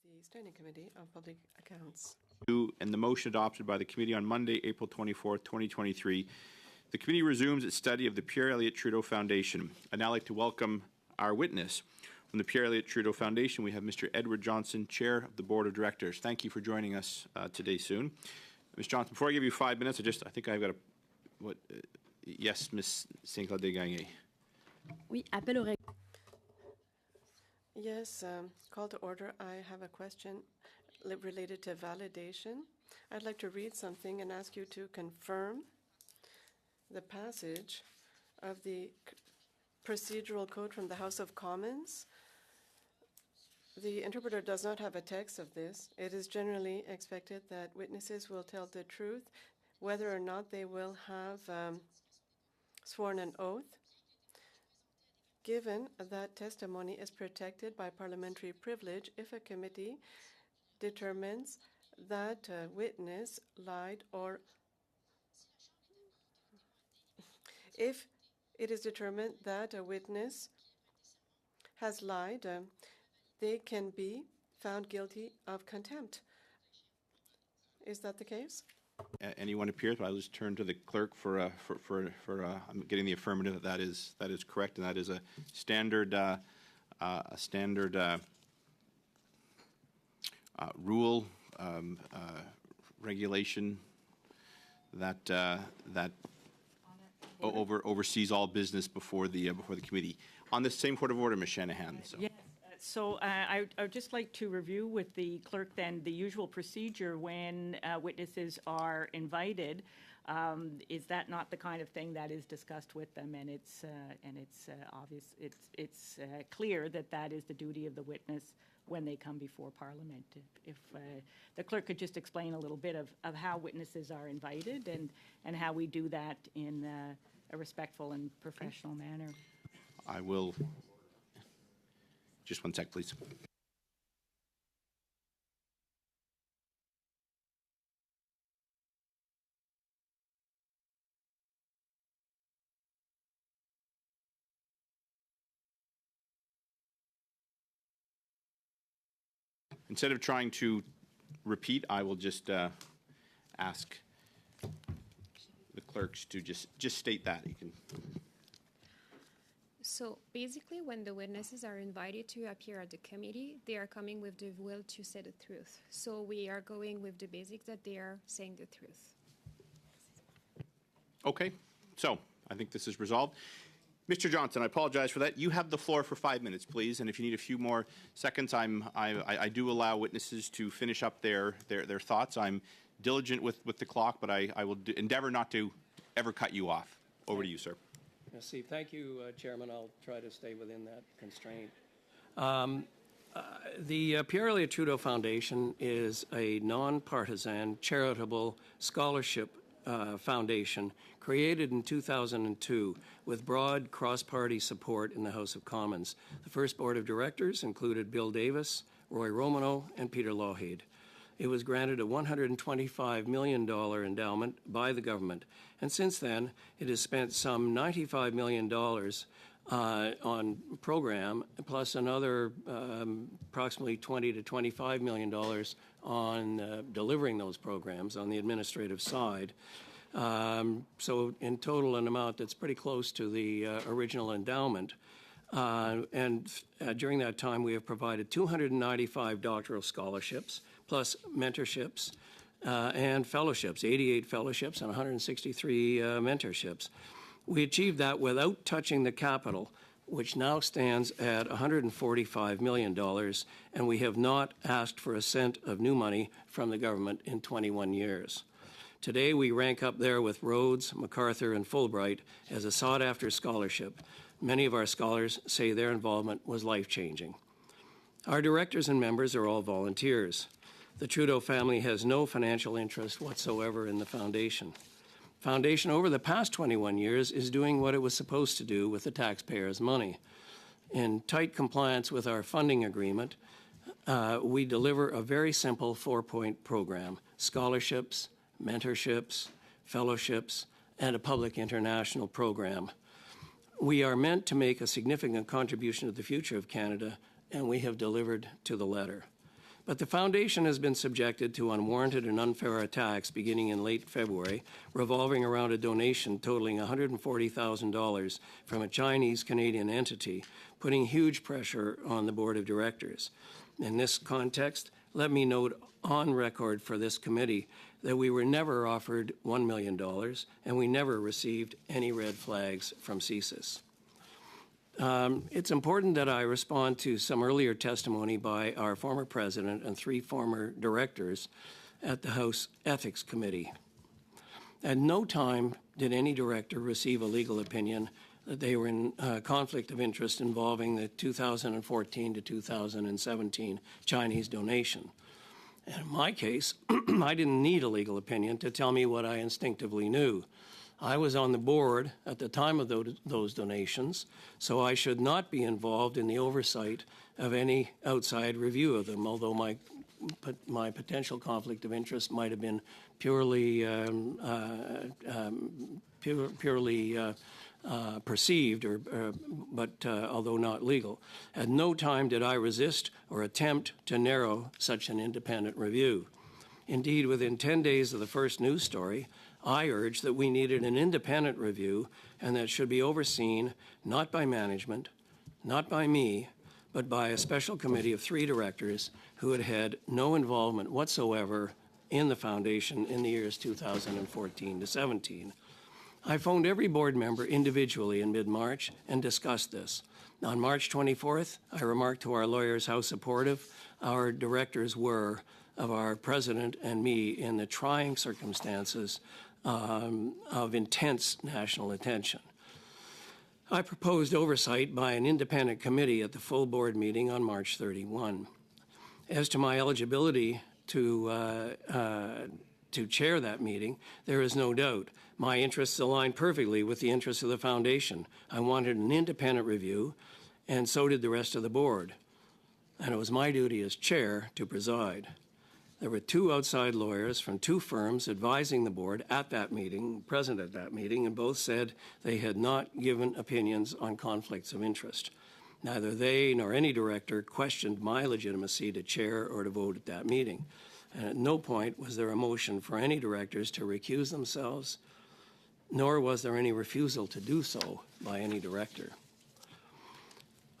The Standing Committee on Public Accounts. And the motion adopted by the committee on Monday, April 24th, 2023. The committee resumes its study of the Pierre Elliott Trudeau Foundation. I'd now like to welcome our witness. From the Pierre Elliott Trudeau Foundation, we have Mr. Edward Johnson, Chair of the Board of Directors. Thank you for joining us today soon. Ms. Johnson, before I give you 5 minutes, I think I've got a, yes, Ms. Saint-Claude-Desgagnés. Oui, appel au règlement. Yes, call to order. I have a question related to validation. I'd like to read something and ask you to confirm the passage of the procedural code from the House of Commons. The interpreter does not have a text of this. It is generally expected that witnesses will tell the truth, whether or not they will have sworn an oath. Given that testimony is protected by parliamentary privilege, if a committee determines that a witness lied, or if it is determined that a witness has lied, they can be found guilty of contempt. Is that the case? Anyone appears? I'll just turn to the clerk for I'm getting the affirmative that is correct, and that is a standard rule regulation that oversees all business before the committee. On this same point of order, Ms. Shanahan. So. Yes. So I would just like to review with the clerk then the usual procedure when witnesses are invited. Is that not the kind of thing that is discussed with them? And it's obvious. It's clear that that is the duty of the witness when they come before Parliament. If the clerk could just explain a little bit of how witnesses are invited and how we do that in a respectful and professional manner. I will. Just 1 sec, please. Instead of trying to repeat, I will just ask the clerks to just state that. You can. So basically, when the witnesses are invited to appear at the committee, they are coming with the will to say the truth. So we are going with the basics that they are saying the truth. Okay, so I think this is resolved. Mr. Johnson, I apologize for that. You have the floor for 5 minutes, please, and if you need a few more seconds, I do allow witnesses to finish up their thoughts. I'm diligent with the clock, but I will endeavor not to ever cut you off. Over to you, sir. Steve, thank you, Chairman. I'll try to stay within that constraint. The Pierre Elliott Trudeau Foundation is a nonpartisan charitable scholarship foundation created in 2002 with broad cross-party support in the House of Commons. The first board of directors included Bill Davis, Roy Romano, and Peter Lougheed. It was granted a $125 million endowment by the government, and since then it has spent some $95 million on program, plus another approximately $20 to $25 million on delivering those programs on the administrative side. So in total, an amount that's pretty close to the original endowment. And during that time, we have provided 295 doctoral scholarships, plus mentorships and fellowships, 88 fellowships and 163 mentorships. We achieved that without touching the capital, which now stands at $145 million, and we have not asked for a cent of new money from the government in 21 years. Today, we rank up there with Rhodes, MacArthur, and Fulbright as a sought-after scholarship. Many of our scholars say their involvement was life-changing. Our directors and members are all volunteers. The Trudeau family has no financial interest whatsoever in the foundation. Foundation, over the past 21 years, is doing what it was supposed to do with the taxpayers' money. In tight compliance with our funding agreement, we deliver a very simple 4-point program: scholarships, mentorships, fellowships, and a public international program. We are meant to make a significant contribution to the future of Canada and we have delivered to the letter. But the foundation has been subjected to unwarranted and unfair attacks beginning in late February, revolving around a donation totaling $140,000 from a Chinese-Canadian entity, putting huge pressure on the board of directors. In this context, let me note on record for this committee that we were never offered $1 million and we never received any red flags from CSIS. It's important that I respond to some earlier testimony by our former president and 3 former directors at the House Ethics Committee. At no time did any director receive a legal opinion that they were in conflict of interest involving the 2014 to 2017 Chinese donation. And in my case, I didn't need a legal opinion to tell me what I instinctively knew. I was on the board at the time of those donations, so I should not be involved in the oversight of any outside review of them, although my potential conflict of interest might have been purely perceived, but although not legal. At no time did I resist or attempt to narrow such an independent review. Indeed, within 10 days of the first news story, I urged that we needed an independent review and that it should be overseen not by management, not by me, but by a special committee of 3 directors who had had no involvement whatsoever in the foundation in the years 2014 to 17. I phoned every board member individually in mid-March and discussed this. On March 24th, I remarked to our lawyers how supportive our directors were of our president and me in the trying circumstances of intense national attention. I proposed oversight by an independent committee at the full board meeting on March 31. As to my eligibility to chair that meeting, there is no doubt. My interests align perfectly with the interests of the foundation. I wanted an independent review, and so did the rest of the board. And it was my duty as chair to preside. There were 2 outside lawyers from 2 firms advising the board at that meeting, present at that meeting, and both said they had not given opinions on conflicts of interest. Neither they nor any director questioned my legitimacy to chair or to vote at that meeting. And at no point was there a motion for any directors to recuse themselves, nor was there any refusal to do so by any director.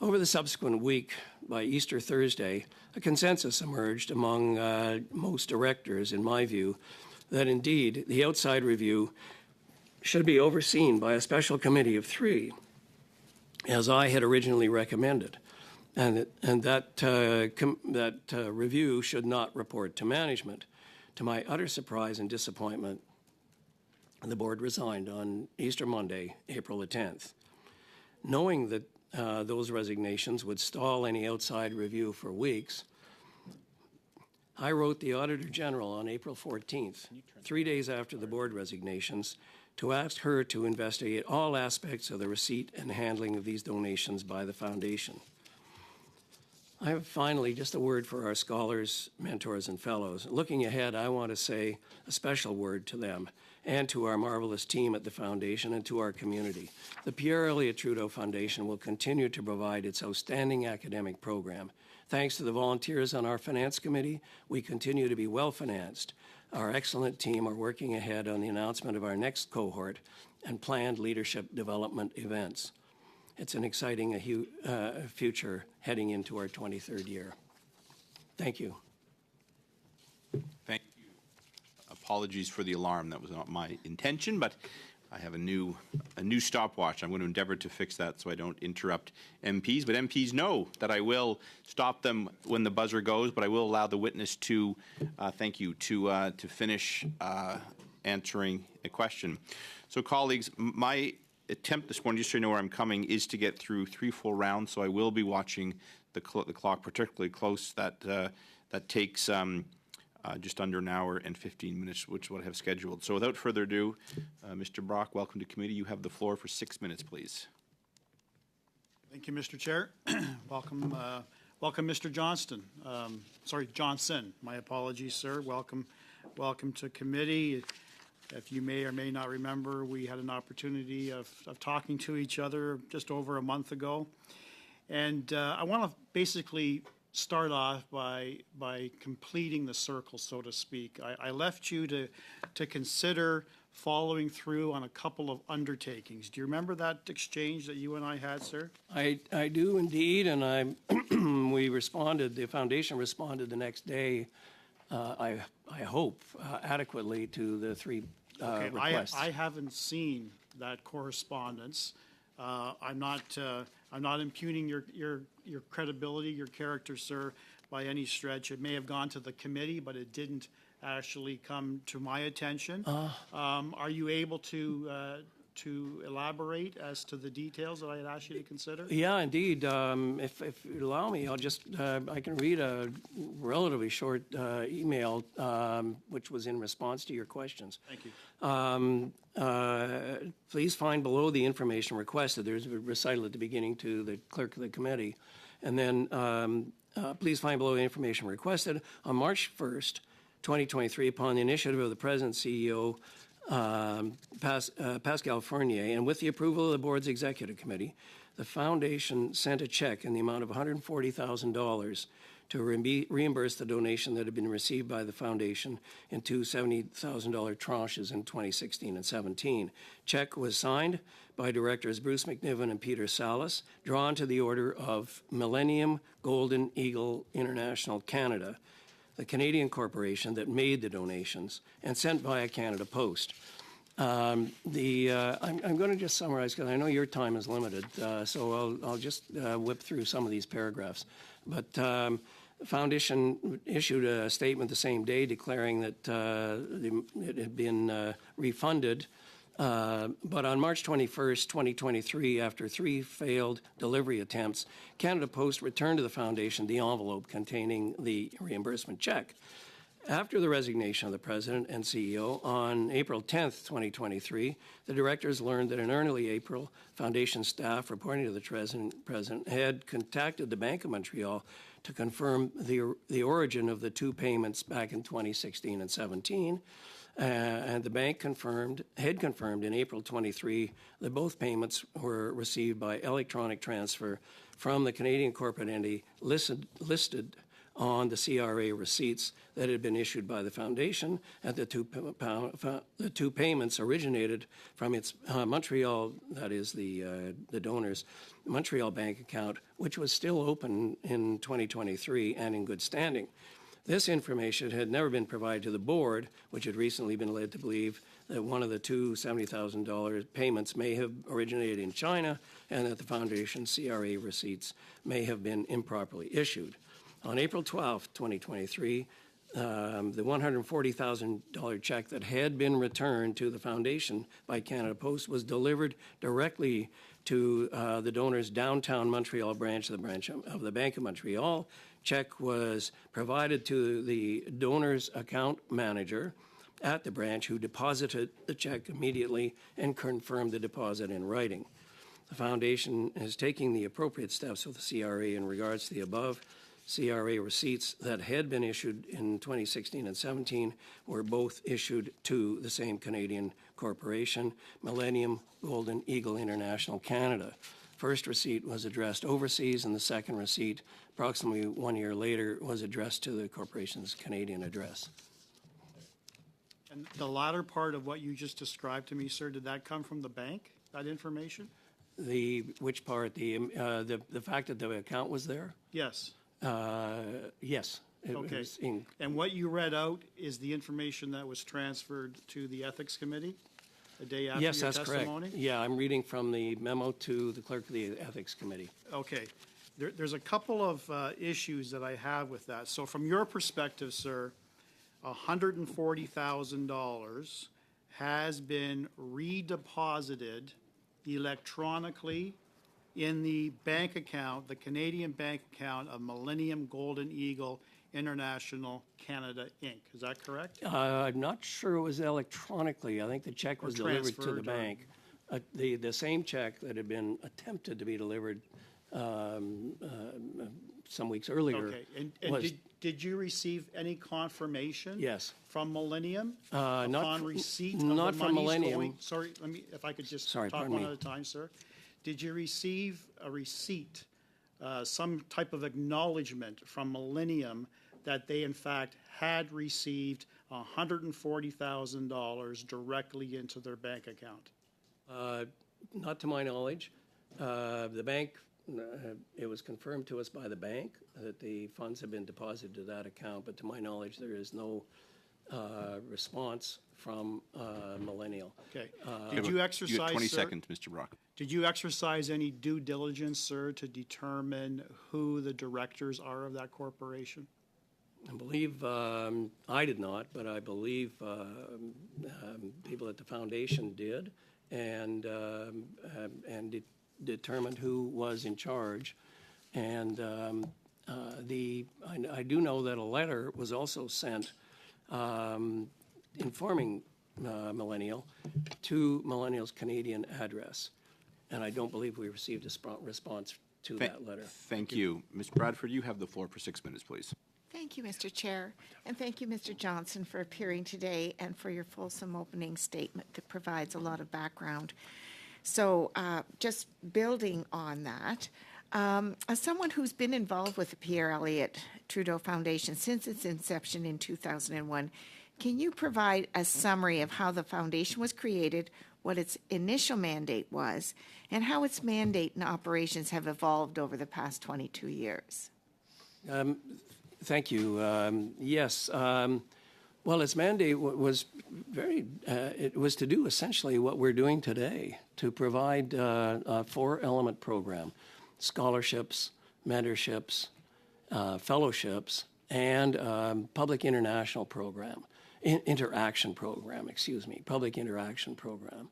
Over the subsequent week, by Easter Thursday, a consensus emerged among most directors, in my view, that indeed the outside review should be overseen by a special committee of 3, as I had originally recommended, and that review should not report to management. To my utter surprise and disappointment, the board resigned on Easter Monday, April the 10th. Knowing that those resignations would stall any outside review for weeks, I wrote the Auditor General on April 14th, 3 days after the board resignations, to ask her to investigate all aspects of the receipt and handling of these donations by the foundation. I have finally just a word for our scholars, mentors, and fellows. Looking ahead, I want to say a special word to them and to our marvelous team at the foundation and to our community. The Pierre Elliott Trudeau Foundation will continue to provide its outstanding academic program. Thanks to the volunteers on our finance committee, we continue to be well-financed. Our excellent team are working ahead on the announcement of our next cohort and planned leadership development events. It's an exciting future heading into our 23rd year. Thank you. Thank you. Apologies for the alarm. That was not my intention, but I have a new stopwatch. I'm going to endeavor to fix that so I don't interrupt MPs. But MPs know that I will stop them when the buzzer goes, but I will allow the witness to, thank you, to finish answering a question. So, colleagues, my attempt this morning, just so you know where I'm coming, is to get through 3 full rounds. So I will be watching the clock particularly close. That takes just under an hour and 15 minutes, which is what I have scheduled. So without further ado, Mr. Brock, welcome to committee. You have the floor for 6 minutes, please. Thank you, Mr. Chair. Welcome, Mr. Johnston. Johnson. My apologies, sir. Welcome to committee. If you may or may not remember, we had an opportunity of talking to each other just over a month ago. And I want to basically start off by completing the circle, so to speak. I left you to consider following through on a couple of undertakings. Do you remember that exchange that you and I had, sir? I do indeed, and we responded, the foundation responded the next day, I hope, adequately to the three Okay, requests. I haven't seen that correspondence. I'm not impugning your credibility, your character, sir, by any stretch. It may have gone to the committee, but it didn't actually come to my attention. Are you able to elaborate as to the details that I had asked you to consider? Yeah, indeed. If you allow me, I'll just, I can read a relatively short email, which was in response to your questions. Thank you. Please find below the information requested. There's a recital at the beginning to the clerk of the committee. And then please find below the information requested. On March 1st, 2023, upon the initiative of the President and CEO, Pascal Fournier, and with the approval of the board's executive committee, the foundation sent a check in the amount of $140,000 to reimburse the donation that had been received by the foundation in two $70,000 tranches in 2016 and 17. Check was signed by directors Bruce McNiven and Peter Salas, drawn to the order of Millennium Golden Eagle International Canada, the Canadian corporation that made the donations, and sent via Canada Post. I'm going to just summarize, because I know your time is limited, so I'll just whip through some of these paragraphs. But the foundation issued a statement the same day declaring that it had been refunded. But on March 21st, 2023, after 3 failed delivery attempts, Canada Post returned to the foundation the envelope containing the reimbursement check. After the resignation of the president and CEO on April 10th, 2023, the directors learned that in early April, foundation staff, reporting to the president, had contacted the Bank of Montreal to confirm the origin of the 2 payments back in 2016 and 17. And the bank had confirmed in April 23 that both payments were received by electronic transfer from the Canadian corporate entity listed on the CRA receipts that had been issued by the foundation, and the two payments originated from its Montreal, that is the donor's Montreal bank account, which was still open in 2023 and in good standing. This information had never been provided to the board, which had recently been led to believe that one of the two $70,000 payments may have originated in China and that the foundation's CRA receipts may have been improperly issued. On April 12, 2023, the $140,000 check that had been returned to the foundation by Canada Post was delivered directly to the donor's downtown Montreal branch of the Bank of Montreal. Check was provided to the donor's account manager at the branch, who deposited the check immediately and confirmed the deposit in writing. The foundation is taking the appropriate steps with the CRA in regards to the above. CRA receipts that had been issued in 2016 and 17 were both issued to the same Canadian corporation, Millennium Golden Eagle International Canada. First receipt was addressed overseas, and the second receipt, approximately 1 year later, was addressed to the corporation's Canadian address. And the latter part of what you just described to me, sir, did that come from the bank, that information? Which part? The fact that the account was there? Yes. Yes. Okay. And what you read out is the information that was transferred to the Ethics Committee a day after your testimony? Yes, that's correct. Yeah, I'm reading from the memo to the clerk of the Ethics Committee. Okay. There's a couple of issues that I have with that. So from your perspective, sir, $140,000 has been redeposited electronically in the bank account, the Canadian bank account of Millennium Golden Eagle International Canada, Inc. Is that correct? I'm not sure it was electronically. I think the check was delivered to the bank. The same check that had been attempted to be delivered some weeks earlier. Okay. And did you receive any confirmation? Yes. From Millennium Not upon fr- receipt of not the from monies Millennium. going? Sorry, if I could just Sorry, talk pardon one me. at a time, sir. Did you receive a receipt some type of acknowledgement from Millennium that they in fact had received $140,000 directly into their bank account? Not to my knowledge. The bank, it was confirmed to us by the bank that the funds have been deposited to that account, but to my knowledge, there is no response from Millennial. Okay. Did you You exercise, have 20 sir, seconds, Mr. Brock. Did you exercise any due diligence, sir, to determine who the directors are of that corporation? I believe, I did not, but I believe people at the foundation did, and determined who was in charge. And I do know that a letter was also sent informing Millennial to Millennial's Canadian address, and I don't believe we received a response to that letter. Thank you. Ms. Bradford, you have the floor for 6 minutes, please. Thank you, Mr. Chair, and thank you, Mr. Johnson, for appearing today and for your fulsome opening statement that provides a lot of background. So just building on that, as someone who's been involved with the Pierre Elliott Trudeau Foundation since its inception in 2001, can you provide a summary of how the foundation was created, what its initial mandate was, and how its mandate and operations have evolved over the past 22 years? Thank you. Yes. Well, its mandate was it was to do essentially what we're doing today, to provide a 4-element program: scholarships, mentorships, fellowships, and public international program, interaction program, public interaction program.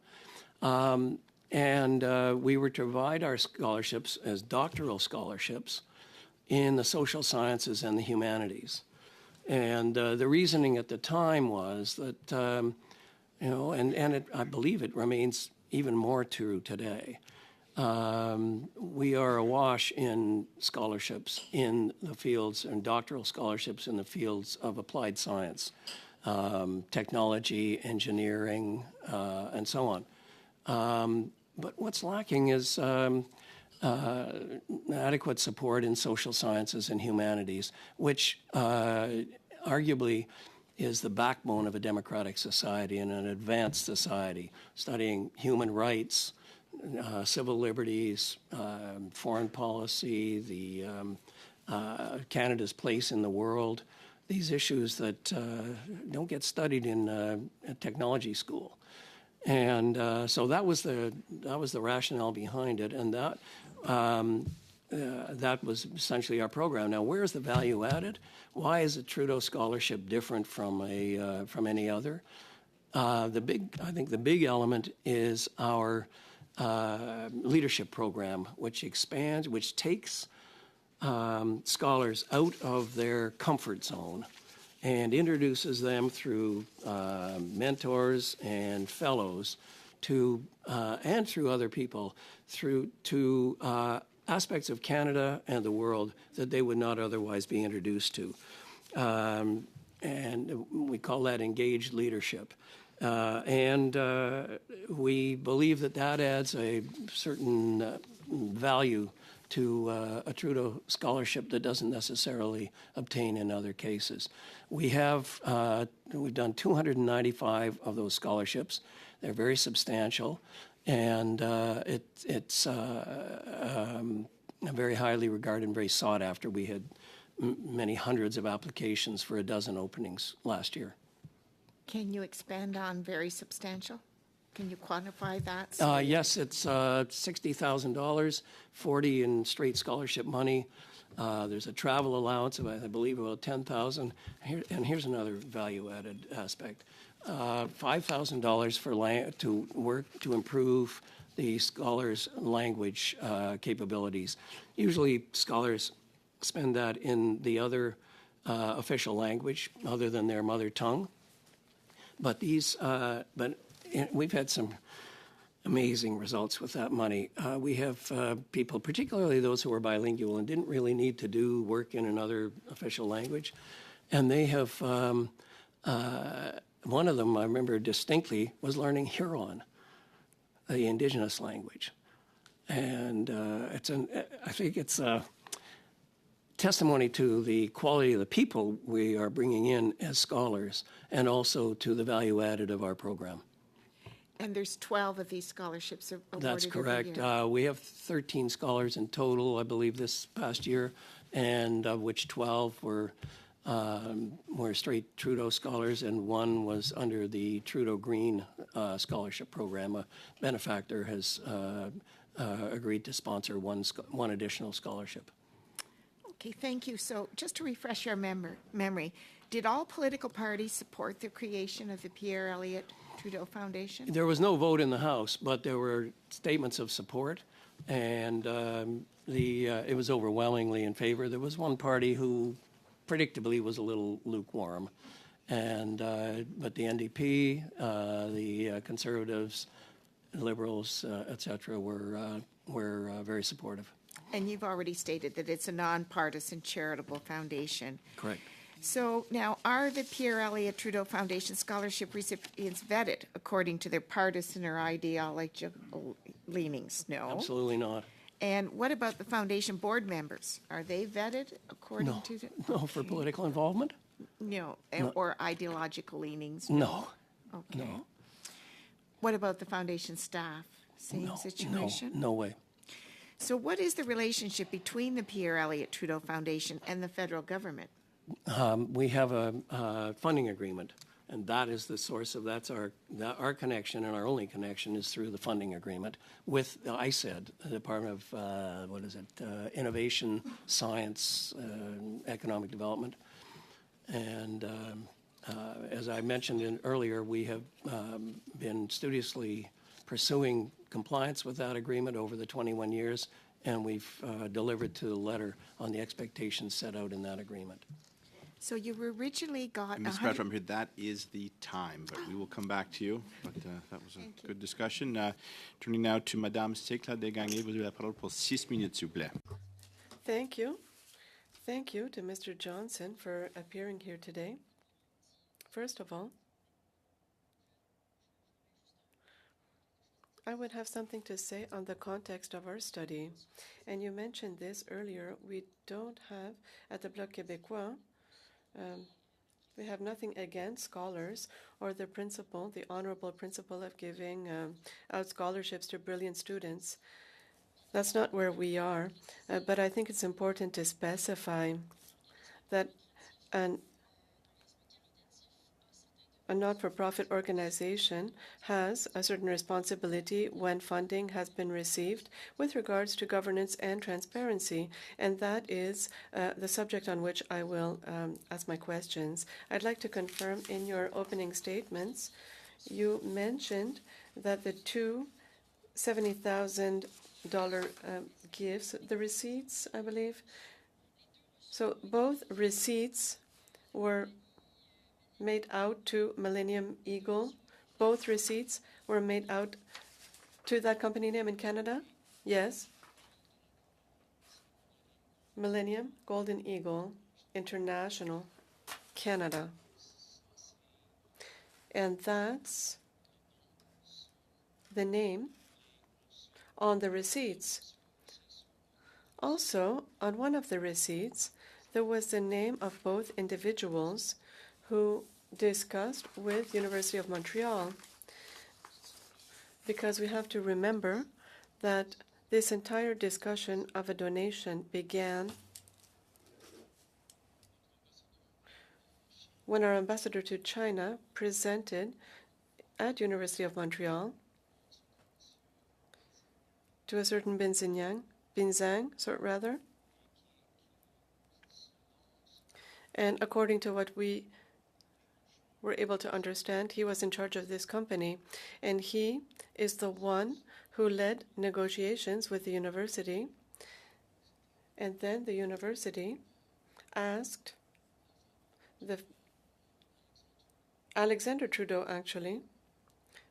And we were to provide our scholarships as doctoral scholarships in the social sciences and the humanities. And the reasoning at the time was that, I believe it remains even more true today. We are awash in scholarships in the fields, and doctoral scholarships in the fields of applied science, technology, engineering, and so on. But what's lacking is adequate support in social sciences and humanities, which arguably is the backbone of a democratic society and an advanced society, studying human rights, civil liberties, foreign policy, Canada's place in the world, these issues that don't get studied in a technology school. And so that was the rationale behind it, and that was essentially our program. Now, where is the value added? Why is a Trudeau Scholarship different from any other? I think the big element is our leadership program, which expands, which takes scholars out of their comfort zone and introduces them through mentors and fellows and through other people to aspects of Canada and the world that they would not otherwise be introduced to. And we call that engaged leadership. And we believe that adds a certain value to a Trudeau Scholarship that doesn't necessarily obtain in other cases. We've done 295 of those scholarships. They're very substantial, and it's very highly regarded and very sought after. We had many hundreds of applications for a dozen openings last year. Can you expand on very substantial? Can you quantify that? Yes, it's $60,000, $40,000 in straight scholarship money. There's a travel allowance of, I believe, about $10,000. And here's another value-added aspect: $5,000 to work to improve the scholars' language capabilities. Usually, scholars spend that in the other official language other than their mother tongue. But we've had some amazing results with that money. We have people, particularly those who are bilingual and didn't really need to do work in another official language, and they have. One of them I remember distinctly was learning Huron, the Indigenous language, and I think it's testimony to the quality of the people we are bringing in as scholars and also to the value added of our program. And there's 12 of these scholarships awarded That's every correct. year. We have 13 scholars in total, I believe, this past year, and of which 12 were straight Trudeau scholars, and one was under the Trudeau Green Scholarship Program. A benefactor has agreed to sponsor one additional scholarship. Okay, thank you. So just to refresh our memory, did all political parties support the creation of the Pierre Elliott Trudeau Foundation? There was no vote in the House, but there were statements of support, and it was overwhelmingly in favor. There was one party who predictably was a little lukewarm, and but the NDP, the Conservatives, Liberals, etc., were very supportive. And you've already stated that it's a nonpartisan charitable foundation. Correct. So now, are the Pierre Elliott Trudeau Foundation scholarship recipients vetted according to their partisan or ideological leanings? No. Absolutely not. And what about the foundation board members? Are they vetted according No. to the? No, for political involvement? No, or ideological leanings? No. Okay. No. What about the foundation staff? Same No. situation? No way. So what is the relationship between the Pierre Elliott Trudeau Foundation and the federal government? We have a funding agreement, and that is the source of our connection, and our only connection is through the funding agreement with ISED, the Department of Innovation, Science, Economic Development. And as I mentioned earlier, we have been studiously pursuing compliance with that agreement over the 21 years, and we've delivered to the letter on the expectations set out in that agreement. So you originally got Ms. Bradford, that is the time, but we will come back to you. But that was a good discussion. Turning now to Madame Sécla Desgagnés. Vous avez la parole pour 6 minutes, s'il vous plaît. Thank you. Thank you to Mr. Johnson for appearing here today. First of all, I would have something to say on the context of our study. And you mentioned this earlier. We don't have, at the Bloc Québécois, we have nothing against scholars or the principle, the honorable principle of giving out scholarships to brilliant students. That's not where we are. But I think it's important to specify that a not-for-profit organization has a certain responsibility when funding has been received with regards to governance and transparency, and that is the subject on which I will ask my questions. I'd like to confirm in your opening statements, you mentioned that the two $70,000 gifts, the receipts, I believe, so both receipts were made out to Millennium Eagle. Both receipts were made out to that company name in Canada? Yes. Millennium Golden Eagle International, Canada. And that's the name on the receipts. Also, on one of the receipts, there was the name of both individuals who discussed with University of Montreal, because we have to remember that this entire discussion of a donation began when our ambassador to China presented at University of Montreal to a certain Binzang, and according to what we were able to understand, he was in charge of this company, and he is the one who led negotiations with the university. And then the university asked Alexander Trudeau, actually,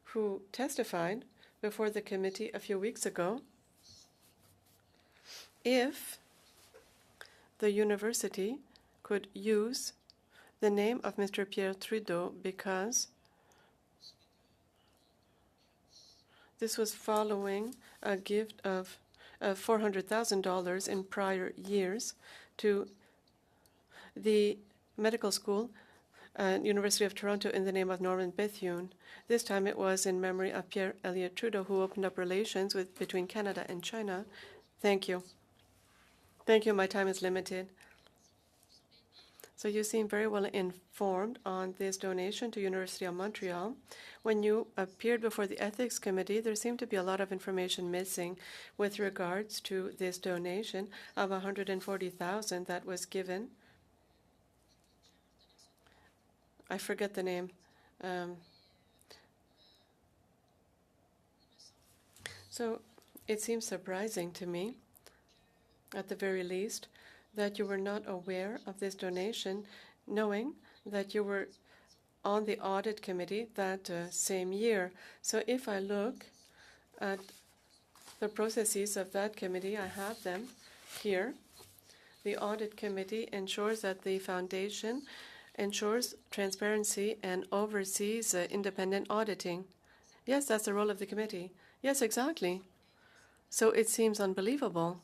who testified before the committee a few weeks ago, if the university could use the name of Mr. Pierre Trudeau because this was following a gift of $400,000 in prior years to the medical school at University of Toronto in the name of Norman Bethune. This time it was in memory of Pierre Elliott Trudeau, who opened up relations between Canada and China. Thank you. Thank you. My time is limited. So you seem very well informed on this donation to University of Montreal. When you appeared before the Ethics Committee, there seemed to be a lot of information missing with regards to this donation of $140,000 that was given. I forget the name. So it seems surprising to me, at the very least, that you were not aware of this donation, knowing that you were on the audit committee that same year. So if I look at the processes of that committee, I have them here. The audit committee ensures that the foundation ensures transparency and oversees independent auditing. Yes, that's the role of the committee. Yes, exactly. So it seems unbelievable,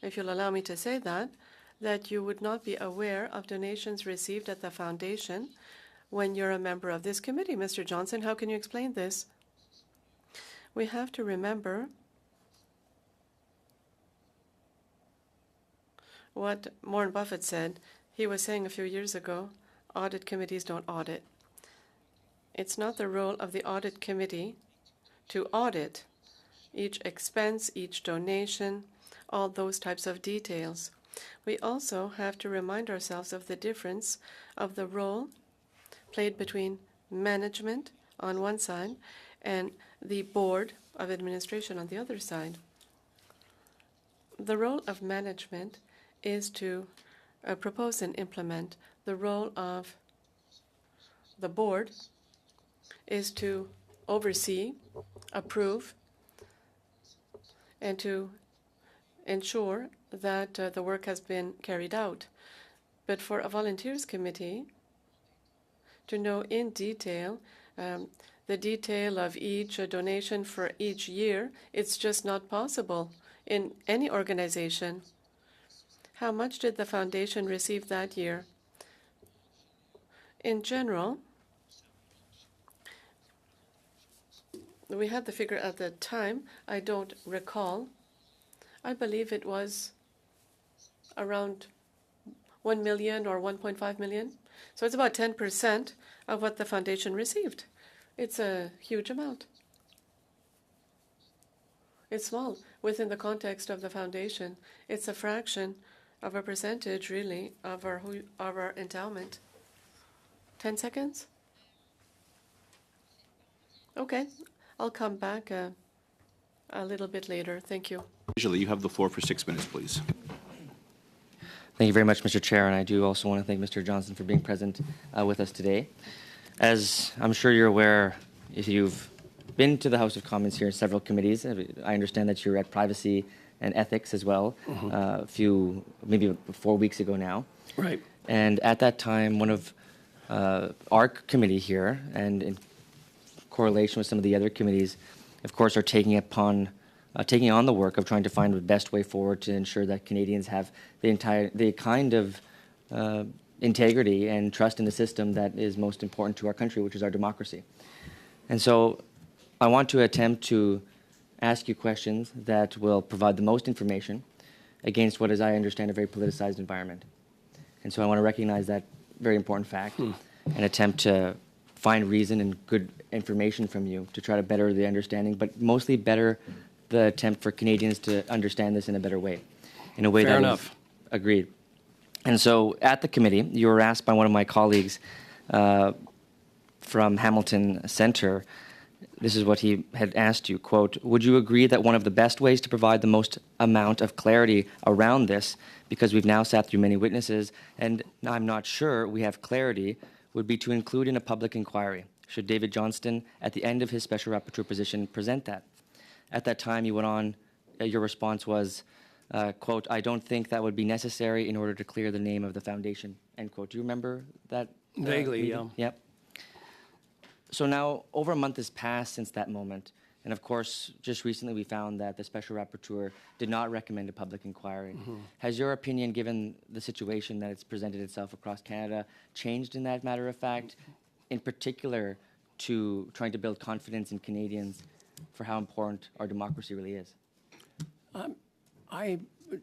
if you'll allow me to say that you would not be aware of donations received at the foundation when you're a member of this committee. Mr. Johnson, how can you explain this? We have to remember what Warren Buffett said. He was saying a few years ago, audit committees don't audit. It's not the role of the audit committee to audit each expense, each donation, all those types of details. We also have to remind ourselves of the difference of the role played between management on one side and the board of administration on the other side. The role of management is to propose and implement. The role of the board is to oversee, approve, and to ensure that the work has been carried out. But for a volunteers committee to know in detail the detail of each donation for each year, it's just not possible in any organization. How much did the foundation receive that year? In general, we had the figure at the time. I don't recall. I believe it was around 1 million or 1.5 million. So it's about 10% of what the foundation received. It's a huge amount. It's small within the context of the foundation. It's a fraction of a percentage, really, of our endowment. 10 seconds? Okay, I'll come back a little bit later. Thank you. Usually, you have the floor for 6 minutes, please. Thank you very much, Mr. Chair, and I do also want to thank Mr. Johnson for being present with us today. As I'm sure you're aware, if you've been to the House of Commons here in several committees, I understand that you're at Privacy and Ethics as well, maybe 4 weeks ago now. Right. And at that time, one of our committee here, and in correlation with some of the other committees, of course, are taking on the work of trying to find the best way forward to ensure that Canadians have the kind of integrity and trust in the system that is most important to our country, which is our democracy. And so I want to attempt to ask you questions that will provide the most information against what, as I understand, a very politicized environment. And so I want to recognize that very important fact and attempt to find reason and good information from you to try to better the understanding, but mostly better the attempt for Canadians to understand this in a better way, in a way Fair that enough. is agreed. And so at the committee, you were asked by one of my colleagues from Hamilton Centre, this is what he had asked you, quote, would you agree that one of the best ways to provide the most amount of clarity around this, because we've now sat through many witnesses, and I'm not sure we have clarity, would be to include in a public inquiry, should David Johnston, at the end of his special rapporteur position, present that? At that time, you went on, your response was, quote, I don't think that would be necessary in order to clear the name of the foundation, end quote. Do you remember that? Vaguely, meeting? yeah. Yep. So now, over a month has passed since that moment, And of course, just recently we found that the special rapporteur did not recommend a public inquiry. Has your opinion, given the situation that it's presented itself across Canada, changed in that matter of fact, in particular to trying to build confidence in Canadians for how important our democracy really is? I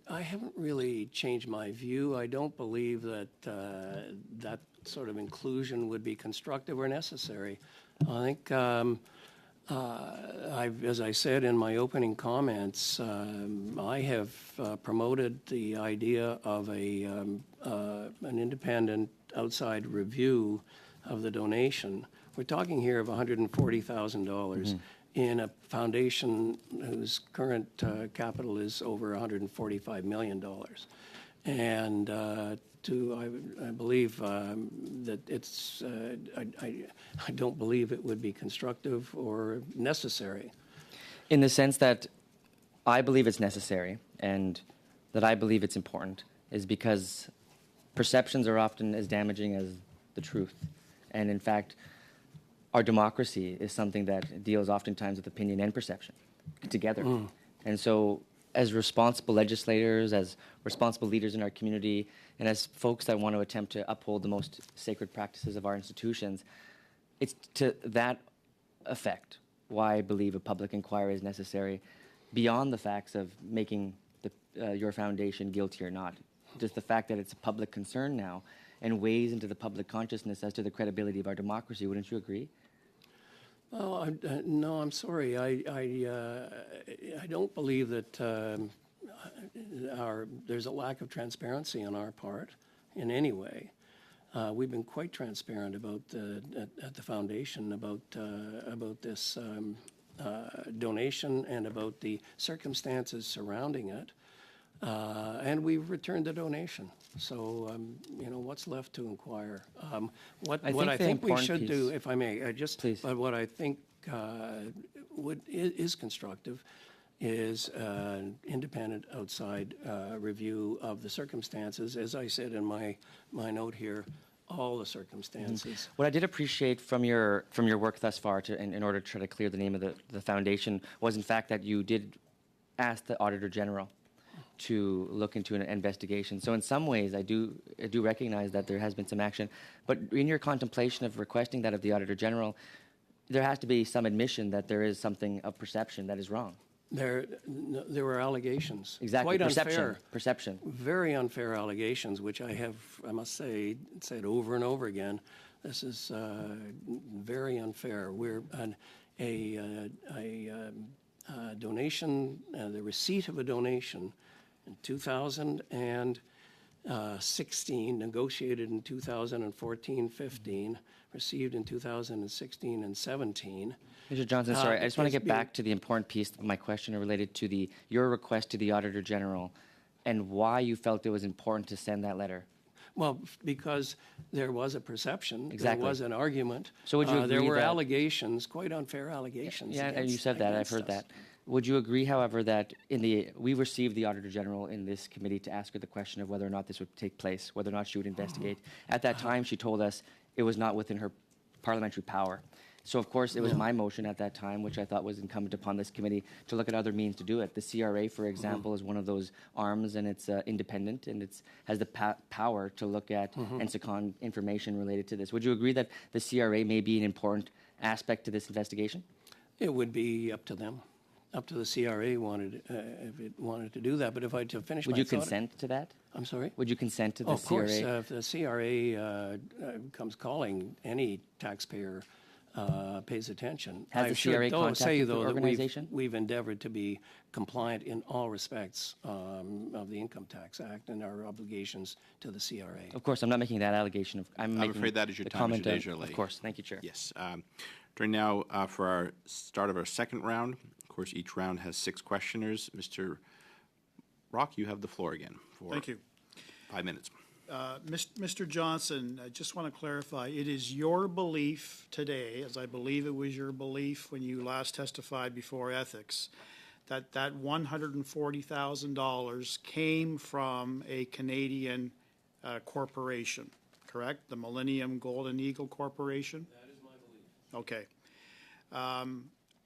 haven't really changed my view. I don't believe that that sort of inclusion would be constructive or necessary. I think, as I said in my opening comments, I have promoted the idea of an independent outside review of the donation. We're talking here of $140,000 in a foundation whose current capital is over $145 million. And I believe that it's, I don't believe it would be constructive or necessary. In the sense that I believe it's necessary and that I believe it's important is because perceptions are often as damaging as the truth. And in fact, our democracy is something that deals oftentimes with opinion and perception together. And so as responsible legislators, as responsible leaders in our community, and as folks that want to attempt to uphold the most sacred practices of our institutions, it's to that effect why I believe a public inquiry is necessary, beyond the facts of making your foundation guilty or not. Just the fact that it's a public concern now and weighs into the public consciousness as to the credibility of our democracy. Wouldn't you agree? Well, no, I'm sorry. I don't believe that there's a lack of transparency on our part in any way. We've been quite transparent about at the foundation about this donation and about the circumstances surrounding it. And we've returned the donation. So, what's left to inquire? What I think we should do, if I may, but what I think is constructive is an independent outside review of the circumstances. As I said in my note here, all the circumstances. What I did appreciate from your work thus far, in order to try to clear the name of the foundation, was in fact that you did ask the Auditor General to look into an investigation. So in some ways, I do recognize that there has been some action. But in your contemplation of requesting that of the Auditor General, there has to be some admission that there is something of perception that is wrong. There were allegations. Exactly. Quite unfair. Perception. Very unfair allegations, which I must say, said over and over again. This is very unfair. We're a donation, the receipt of a donation in 2016, negotiated in 2014-15, received in 2016 and 17. Mr. Johnson, sorry, I just want to get back to the important piece of my question related to your request to the Auditor General and why you felt it was important to send that letter. Well, because there was a perception, Exactly. There was an argument. So would you agree there were that, allegations, quite unfair allegations. Yeah, and you said that. I've heard that. Would you agree, however, that we received the Auditor General in this committee to ask her the question of whether or not this would take place, whether or not she would investigate. At that time, she told us it was not within her parliamentary power. So, of course, it was my motion at that time, which I thought was incumbent upon this committee, to look at other means to do it. The CRA, for example, is one of those arms, and it's independent, and it has the power to look at and second information related to this. Would you agree that the CRA may be an important aspect to this investigation? It would be up to them, up to the CRA if it wanted to do that. But if I to finish, would you consent to that? I'm sorry. Would you consent to the Of course, CRA? if the CRA comes calling, any taxpayer pays attention. Has the CRA contacted the organization? We've endeavored to be compliant in all respects of the Income Tax Act and our obligations to the CRA. Of course, I'm not making that allegation. I'm afraid that is your time, Mr. Desjardins. Of course. Thank you, Chair. Yes. During now for our start of our second round. Of course, each round has 6 questioners. Mr. Rock, you have the floor again for Thank you. 5 minutes. Mr. Johnson, I just want to clarify, it is your belief today, as I believe it was your belief when you last testified before ethics, that $140,000 came from a Canadian corporation, correct? The Millennium Golden Eagle Corporation? That is my belief. Okay.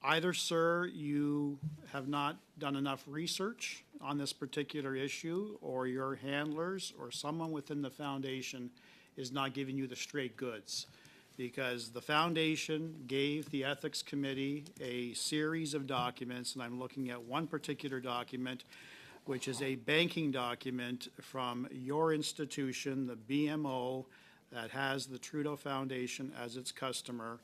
Either, sir, you have not done enough research on this particular issue, or your handlers or someone within the foundation is not giving you the straight goods. Because the foundation gave the Ethics Committee a series of documents, and I'm looking at one particular document, which is a banking document from your institution, the BMO, that has the Trudeau Foundation as its customer.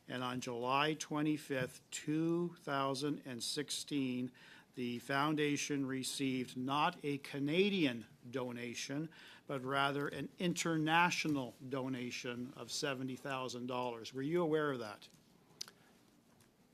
And on July 25th, 2016, the foundation received not a Canadian donation, but rather an international donation of $70,000. Were you aware of that?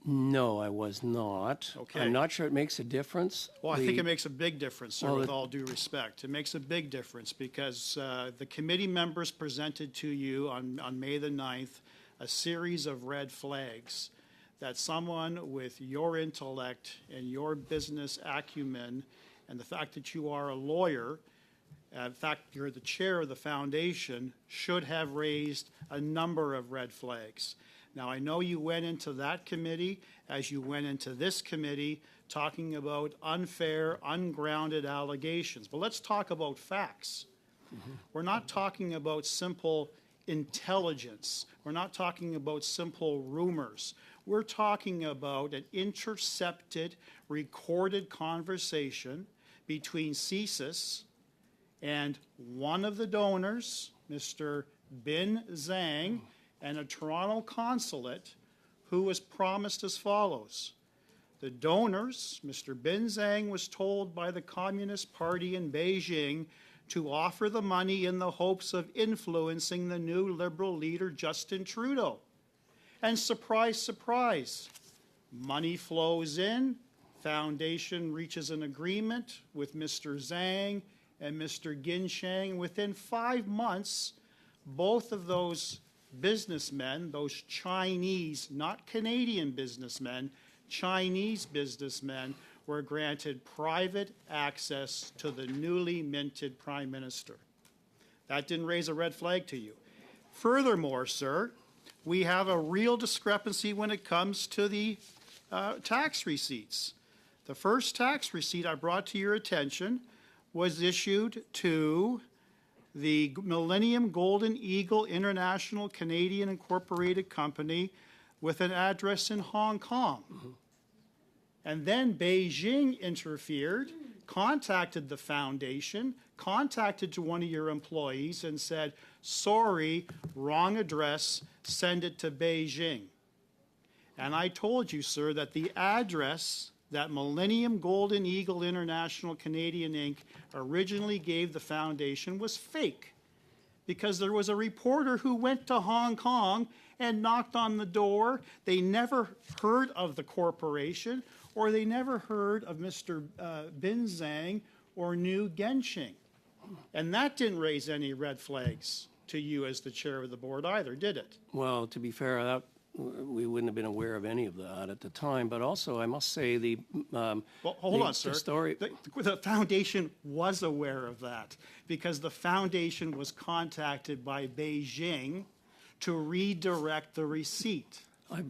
No, I was not. Okay. I'm not sure it makes a difference. Well, I think it makes a big difference, sir, Well, with all due respect. It makes a big difference because the committee members presented to you on May the 9th a series of red flags that someone with your intellect and your business acumen and the fact that you are a lawyer, in fact, you're the chair of the foundation, should have raised a number of red flags. Now, I know you went into that committee as you went into this committee talking about unfair, ungrounded allegations. But let's talk about facts. We're not talking about simple intelligence. We're not talking about simple rumors. We're talking about an intercepted, recorded conversation between CSIS and one of the donors, Mr. Bin Zhang, and a Toronto consulate who was promised as follows. The donors, Mr. Bin Zhang was told by the Communist Party in Beijing to offer the money in the hopes of influencing the new Liberal leader, Justin Trudeau. And surprise, surprise, money flows in, foundation reaches an agreement with Mr. Zhang and Mr. Ginsheng. Within 5 months, both of those businessmen, those Chinese, not Canadian businessmen, Chinese businessmen, were granted private access to the newly minted Prime Minister. That didn't raise a red flag to you. Furthermore, sir, we have a real discrepancy when it comes to the tax receipts. The first tax receipt I brought to your attention was issued to the Millennium Golden Eagle International Canadian Incorporated Company with an address in Hong Kong. And then Beijing interfered, contacted the foundation, contacted to one of your employees and said, sorry, wrong address, send it to Beijing. And I told you, sir, that the address that Millennium Golden Eagle International Canadian Inc. originally gave the foundation was fake, because there was a reporter who went to Hong Kong and knocked on the door. They never heard of the corporation, or they never heard of Mr. Bin Zhang or New Gensheng. And that didn't raise any red flags to you as the chair of the board either, did it? Well, to be fair, we wouldn't have been aware of any of that at the time. But also, I must say, Well, hold on, sir. Story. The foundation was aware of that because the foundation was contacted by Beijing to redirect the receipt.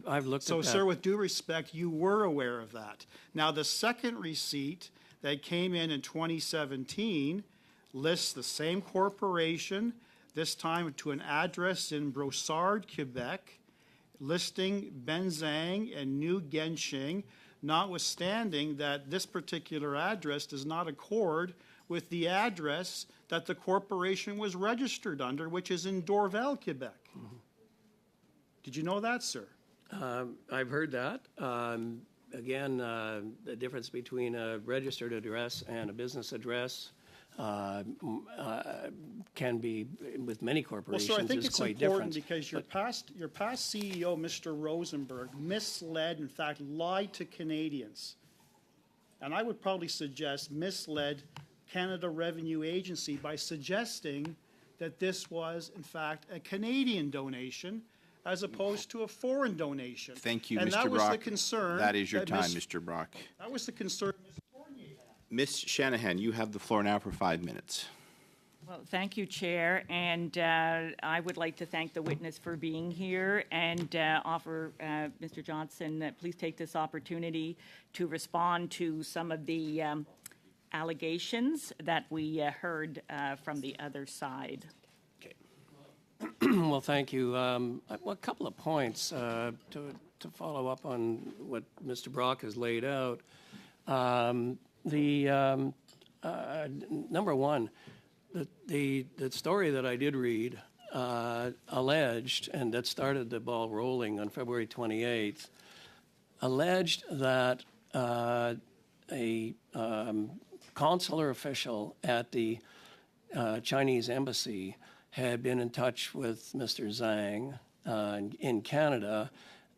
I've looked So, at that. sir, with due respect, you were aware of that. Now, the second receipt that came in 2017 lists the same corporation, this time to an address in Brossard, Quebec, listing Bin Zhang and New Gensheng, notwithstanding that this particular address does not accord with the address that the corporation was registered under, which is in Dorval, Quebec. Did you know that, sir? I've heard that. Again, the difference between a registered address and a business address can be, with many Well, corporations, sir, I think is it's quite important different. because your past CEO, Mr. Rosenberg, misled, in fact, lied to Canadians. And I would probably suggest misled Canada Revenue Agency by suggesting that this was, in fact, a Canadian donation as opposed to a foreign donation. Thank you, And Mr. that was the Brock. concern. That is your that time, Mr. Brock. That was the concern Ms. Fournier had. Ms. Shanahan, you have the floor now for 5 minutes. Well, thank you, Chair, and I would like to thank the witness for being here and offer Mr. Johnson, please take this opportunity to respond to some of the allegations that we heard from the other side. Well, thank you. Well, a couple of points to follow up on what Mr. Brock has laid out. Number one, the story that I did read alleged, and that started the ball rolling on February 28th, alleged that a consular official at the Chinese embassy had been in touch with Mr. Zhang in Canada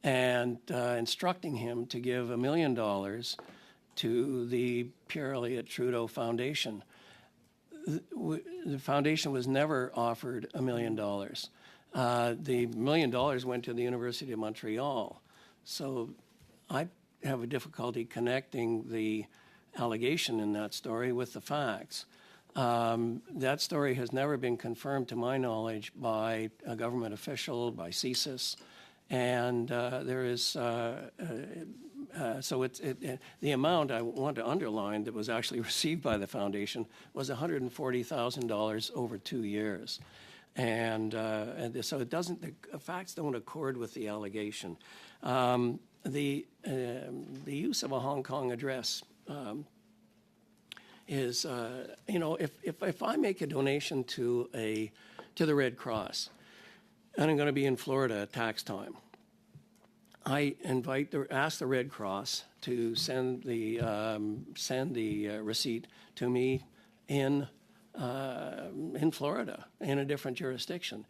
and instructing him to give $1 million to the Pierre Elliott Trudeau Foundation. The foundation was never offered $1 million. The $1 million went to the University of Montreal. So I have a difficulty connecting the allegation in that story with the facts. That story has never been confirmed, to my knowledge, by a government official, by CSIS, and there is the amount I want to underline that was actually received by the foundation was $140,000 over 2 years, and so it doesn't. The facts don't accord with the allegation. The use of a Hong Kong address. Is if I make a donation to the Red Cross, and I'm going to be in Florida at tax time, I ask the Red Cross to send the receipt to me in Florida in a different jurisdiction.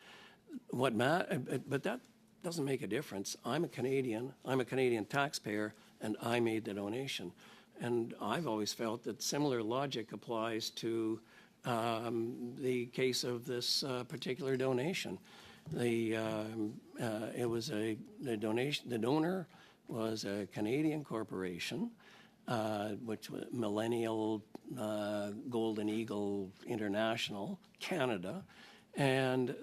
But that doesn't make a difference. I'm a Canadian. I'm a Canadian taxpayer, and I made the donation. And I've always felt that similar logic applies to the case of this particular donation. The donor was a Canadian corporation, which was Millennial Golden Eagle International Canada, and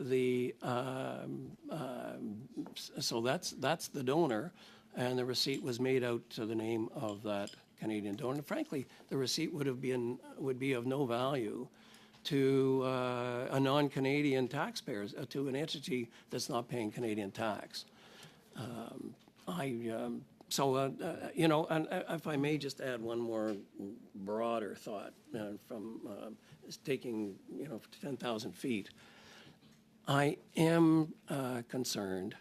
so that's the donor, and the receipt was made out to the name of that Canadian donor. Frankly, the receipt would be of no value to a non-Canadian taxpayer, to an entity that's not paying Canadian tax. And if I may just add one more broader thought from taking 10,000 feet, I am concerned,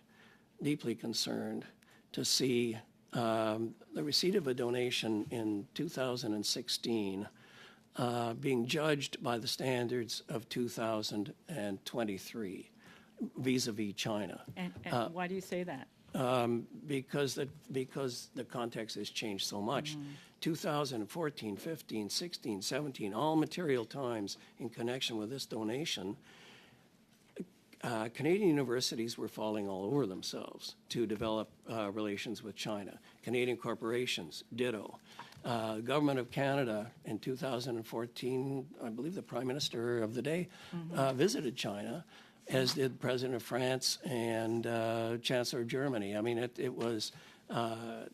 deeply concerned, to see the receipt of a donation in 2016 being judged by the standards of 2023 vis-a-vis China. And why do you say that? Because the context has changed so much. 2014, 15, 16, 17, all material times in connection with this donation, Canadian universities were falling all over themselves to develop relations with China. Canadian corporations, ditto. Government of Canada in 2014, I believe the Prime Minister of the day visited China, as did President of France and Chancellor of Germany. I mean, it was the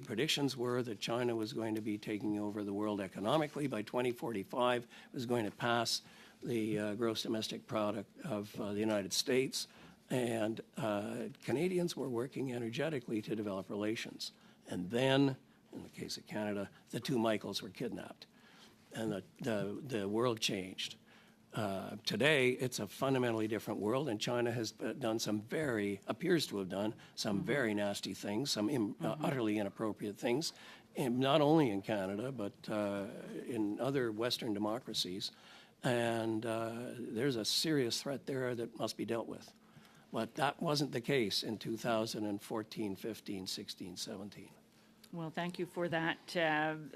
predictions were that China was going to be taking over the world economically by 2045. It was going to pass the gross domestic product of the United States, and Canadians were working energetically to develop relations. And then, in the case of Canada, the two Michaels were kidnapped, and the world changed. Today, it's a fundamentally different world, and China has appears to have done some very nasty things, some utterly inappropriate things, and not only in Canada, but in other Western democracies. And there's a serious threat there that must be dealt with. But that wasn't the case in 2014, 15, 16, 17. Well, thank you for that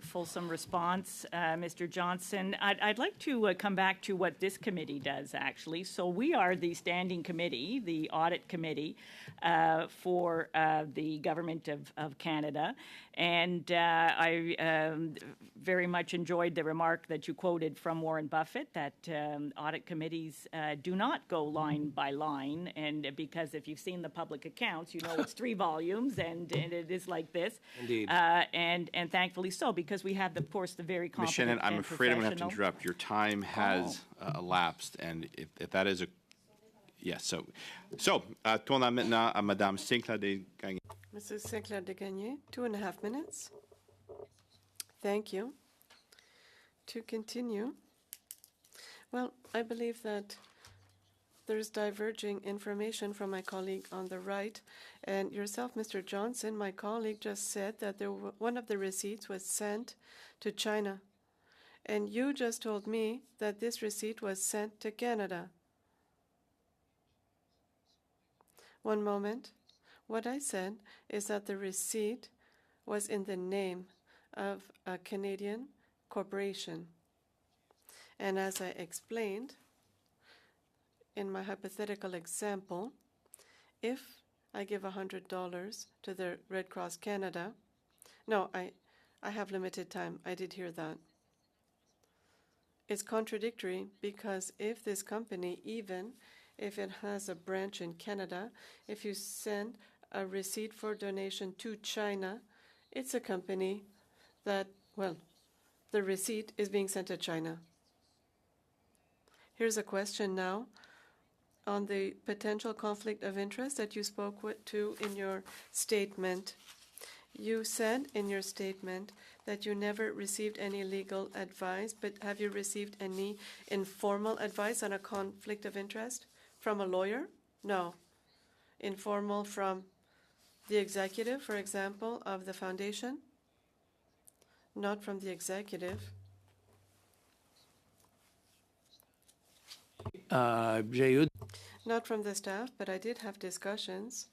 fulsome response, Mr. Johnson. I'd like to come back to what this committee does, actually. So we are the standing committee, the audit committee for the Government of Canada. And I very much enjoyed the remark that you quoted from Warren Buffett, that audit committees do not go line by line. And because if you've seen the public accounts, you know it's 3 volumes, and it is like this. Indeed. And thankfully so, because we have, of course, the very Ms. competent Shannon, I'm and afraid I'm going to have to professional- interrupt. Your time has elapsed, and if that is a... Yes, tournons maintenant à Madame Sinclair Desgagnés. Mrs. Sinclair de Gagné, 2.5 minutes. Thank you. To continue, well, I believe that there's diverging information from my colleague on the right, and yourself, Mr. Johnson, my colleague, just said that one of the receipts was sent to China, and you just told me that this receipt was sent to Canada. One moment. What I said is that the receipt was in the name of a Canadian corporation. And as I explained in my hypothetical example, if I give $100 to the Red Cross Canada, no, I have limited time. I did hear that. It's contradictory because if this company, even if it has a branch in Canada, if you send a receipt for donation to China, it's a company that, well, the receipt is being sent to China. Here's a question now on the potential conflict of interest that you spoke to in your statement. You said in your statement that you never received any legal advice, but have you received any informal advice on a conflict of interest from a lawyer? No. Informal from the executive, for example, of the foundation? Not from the executive. Not from the staff, but I did have discussions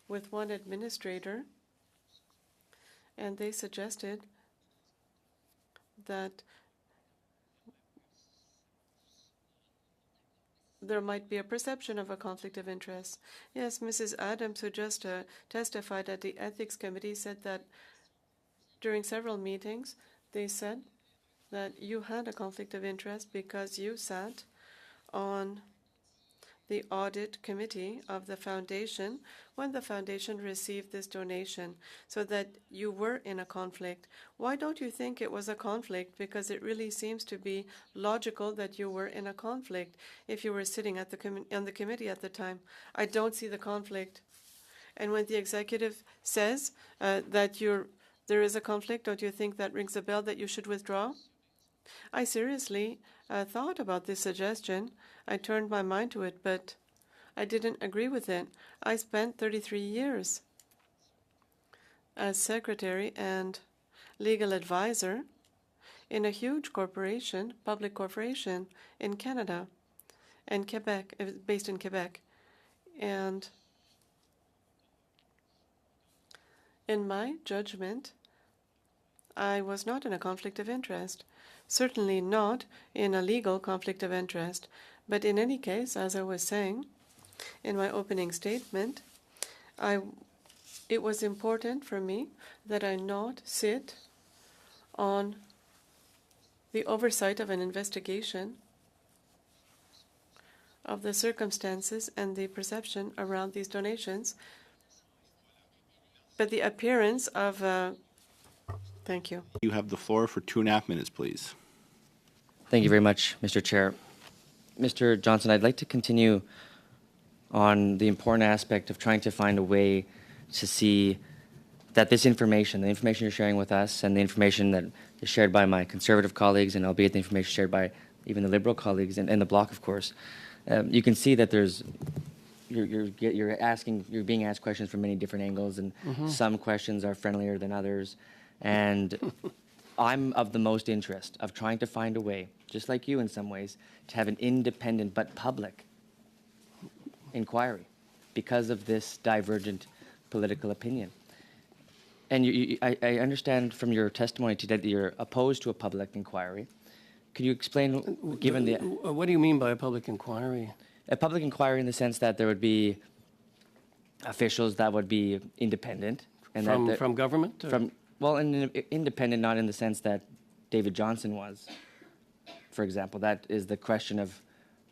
with one administrator, and they suggested that there might be a perception of a conflict of interest. Yes, Mrs. Adams, who just testified at the Ethics Committee, said that during several meetings, they said that you had a conflict of interest because you sat on the audit committee of the foundation when the foundation received this donation, so that you were in a conflict. Why don't you think it was a conflict? Because it really seems to be logical that you were in a conflict if you were sitting at on the committee at the time. I don't see the conflict. And when the executive says that there is a conflict, don't you think that rings a bell that you should withdraw? I seriously thought about this suggestion. I turned my mind to it, but I didn't agree with it. I spent 33 years as secretary and legal advisor in a huge corporation, public corporation in Canada and Quebec, based in Quebec. And in my judgment, I was not in a conflict of interest. Certainly not in a legal conflict of interest. But in any case, as I was saying in my opening statement, it was important for me that I not sit on the oversight of an investigation of the circumstances and the perception around these donations, but the appearance of thank you. You have the floor for 2.5 minutes, please. Thank you very much, Mr. Chair. Mr. Johnson, I'd like to continue on the important aspect of trying to find a way to see that this information, the information you're sharing with us and the information that is shared by my Conservative colleagues, and albeit the information shared by even the Liberal colleagues and the Bloc, of course, you can see that you're being asked questions from many different angles, and some questions are friendlier than others. And I'm of the most interest of trying to find a way, just like you in some ways, to have an independent but public inquiry because of this divergent political opinion. And I understand from your testimony today that you're opposed to a public inquiry. Could you explain, given the What do you mean by a public inquiry? a public inquiry in the sense that there would be officials that would be independent and From government? independent, not in the sense that David Johnson was, for example. That is the question of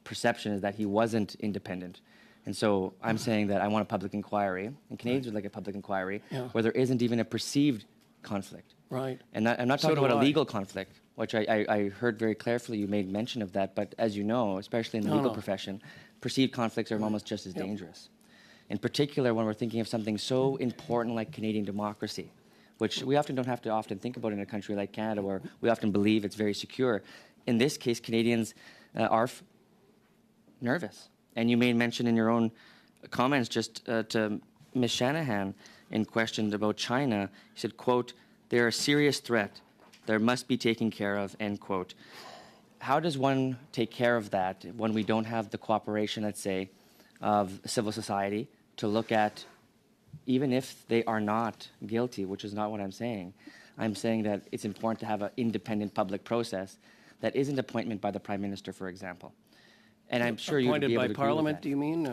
perception, is that he wasn't independent. And so I'm saying that I want a public inquiry, and Canadians would like a public inquiry, where there isn't even a perceived conflict. Right. And I'm not So talking do about a I. legal conflict, which I heard very clearly you made mention of that. But as you know, especially in the legal profession, perceived conflicts are almost just as dangerous. In particular, when we're thinking of something so important like Canadian democracy, which we often don't have to think about in a country like Canada, where we often believe it's very secure. In this case, Canadians are nervous. And you made mention in your own comments just to Ms. Shanahan in questions about China. You said, quote, "They're a serious threat. They must be taken care of," end quote. How does one take care of that when we don't have the cooperation, let's say, of civil society to look at, even if they are not guilty, which is not what I'm saying. I'm saying that it's important to have an independent public process that isn't appointment by the Prime Minister, for example. And I'm sure you would be able to Appointed by agree with Parliament, that. do you mean?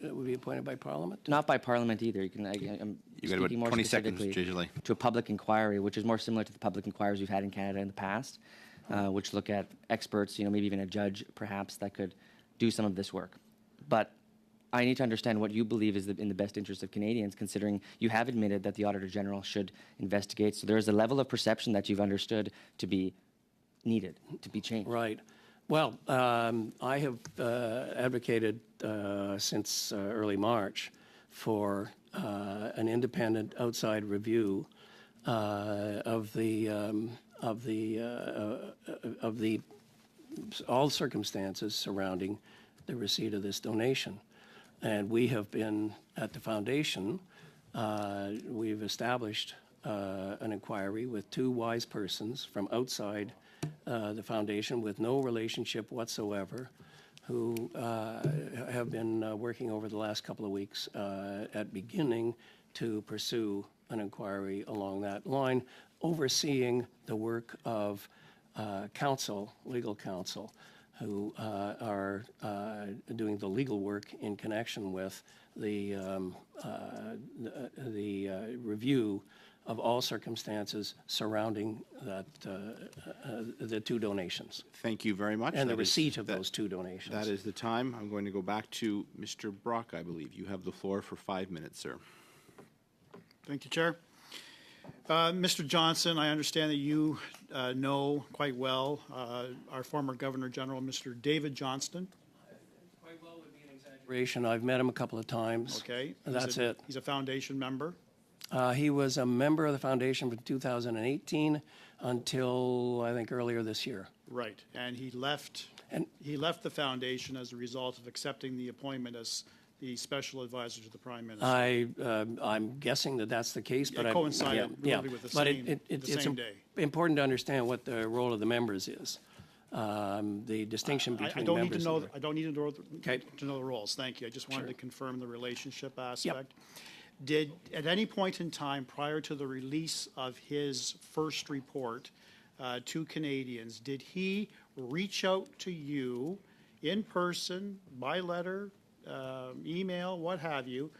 It would be appointed by Parliament? Not by Parliament either. I'm You got about speaking more 20 seconds, specifically Gisele. to a public inquiry, which is more similar to the public inquiries we've had in Canada in the past, which look at experts, maybe even a judge, perhaps, that could do some of this work. But I need to understand what you believe is in the best interest of Canadians, considering you have admitted that the Auditor General should investigate. So there is a level of perception that you've understood to be needed, to be changed. Right. Well, I have advocated since early March for an independent outside review of all circumstances surrounding the receipt of this donation. And we have been at the foundation. We've established an inquiry with two wise persons from outside the foundation with no relationship whatsoever, who have been working over the last couple of weeks at beginning to pursue an inquiry along that line, overseeing the work of counsel, legal counsel, who are doing the legal work in connection with the review of all circumstances surrounding the two donations. Thank you very much. And the That is- receipt of that- those two donations. That is the time. I'm going to go back to Mr. Brock, I believe. You have the floor for 5 minutes, sir. Thank you, Chair. Mr. Johnson, I understand that you know quite well our former Governor General, Mr. David Johnston. Quite well would be an exaggeration. I've met him a couple of times. Okay. That's it. He's a foundation member. He was a member of the foundation from 2018 until, I think, earlier this year. Right. And he left the foundation as a result of accepting the appointment as the special advisor to the Prime Minister. I'm guessing that that's the case, but It coincided really with the But same day. important to understand what the role of the members is. The distinction between I don't need members. to know. and- I don't need to know, Okay. to know the roles. Thank you. I just wanted Sure. to confirm the relationship aspect. Did at any point in time prior to the release of his first report to Canadians, did he reach out to you in person, by letter, email, what have you,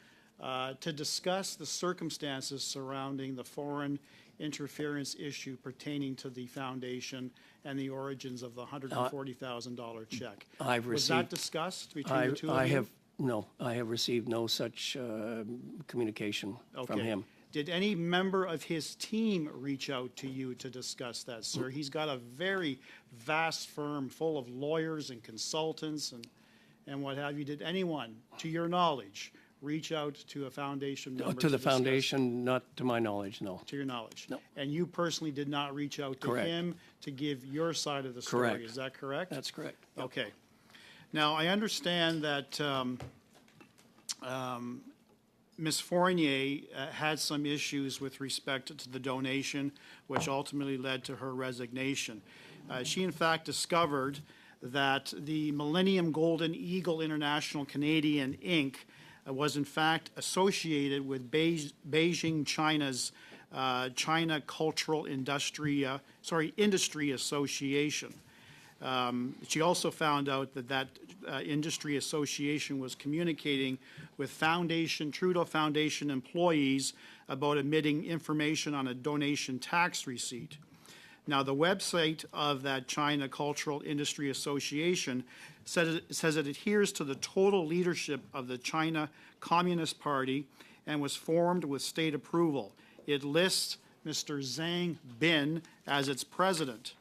to discuss the circumstances surrounding the foreign interference issue pertaining to the foundation and the origins of the $140,000 check? I've Was that received- discussed between the two of I you? have, no, I have received no such communication from him. Did any member of his team reach out to you to discuss that, sir? He's got a very vast firm full of lawyers and consultants and what have you. Did anyone, to your knowledge, reach out to a foundation member? To the discuss- foundation, not to my knowledge, no. To your knowledge? No. And you personally did not reach out to Correct. him to give your side of the story? Correct. Is that correct? That's correct. Yep. Okay. Now, I understand that Ms. Fournier had some issues with respect to the donation, which ultimately led to her resignation. She, in fact, discovered that the Millennium Golden Eagle International Canadian, Inc. Was, in fact, associated with Beijing, China's China Cultural Industry Association. She also found out that industry association was communicating with Trudeau Foundation employees about omitting information on a donation tax receipt. Now, the website of that China Cultural Industry Association says it adheres to the total leadership of the China Communist Party and was formed with state approval. It lists Mr. Zhang Bin as its president.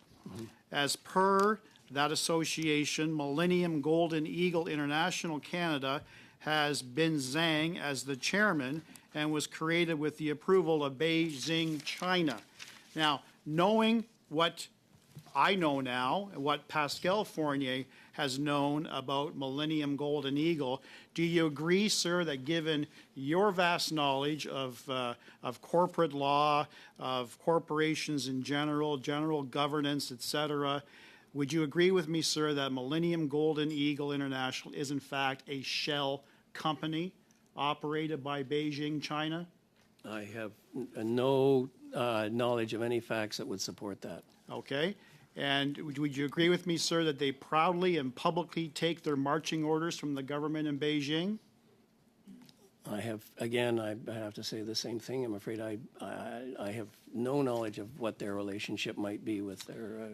As per that association, Millennium Golden Eagle International Canada has Bin Zhang as the chairman and was created with the approval of Beijing, China. Now, knowing what I know now, and what Pascal Fournier has known about Millennium Golden Eagle, do you agree, sir, that given your vast knowledge of corporate law, of corporations in general governance, etc., would you agree with me, sir, that Millennium Golden Eagle International is in fact a shell company operated by Beijing, China? I have no knowledge of any facts that would support that. Okay. And would you agree with me, sir, that they proudly and publicly take their marching orders from the government in Beijing? I have to say the same thing. I'm afraid I have no knowledge of what their relationship might be with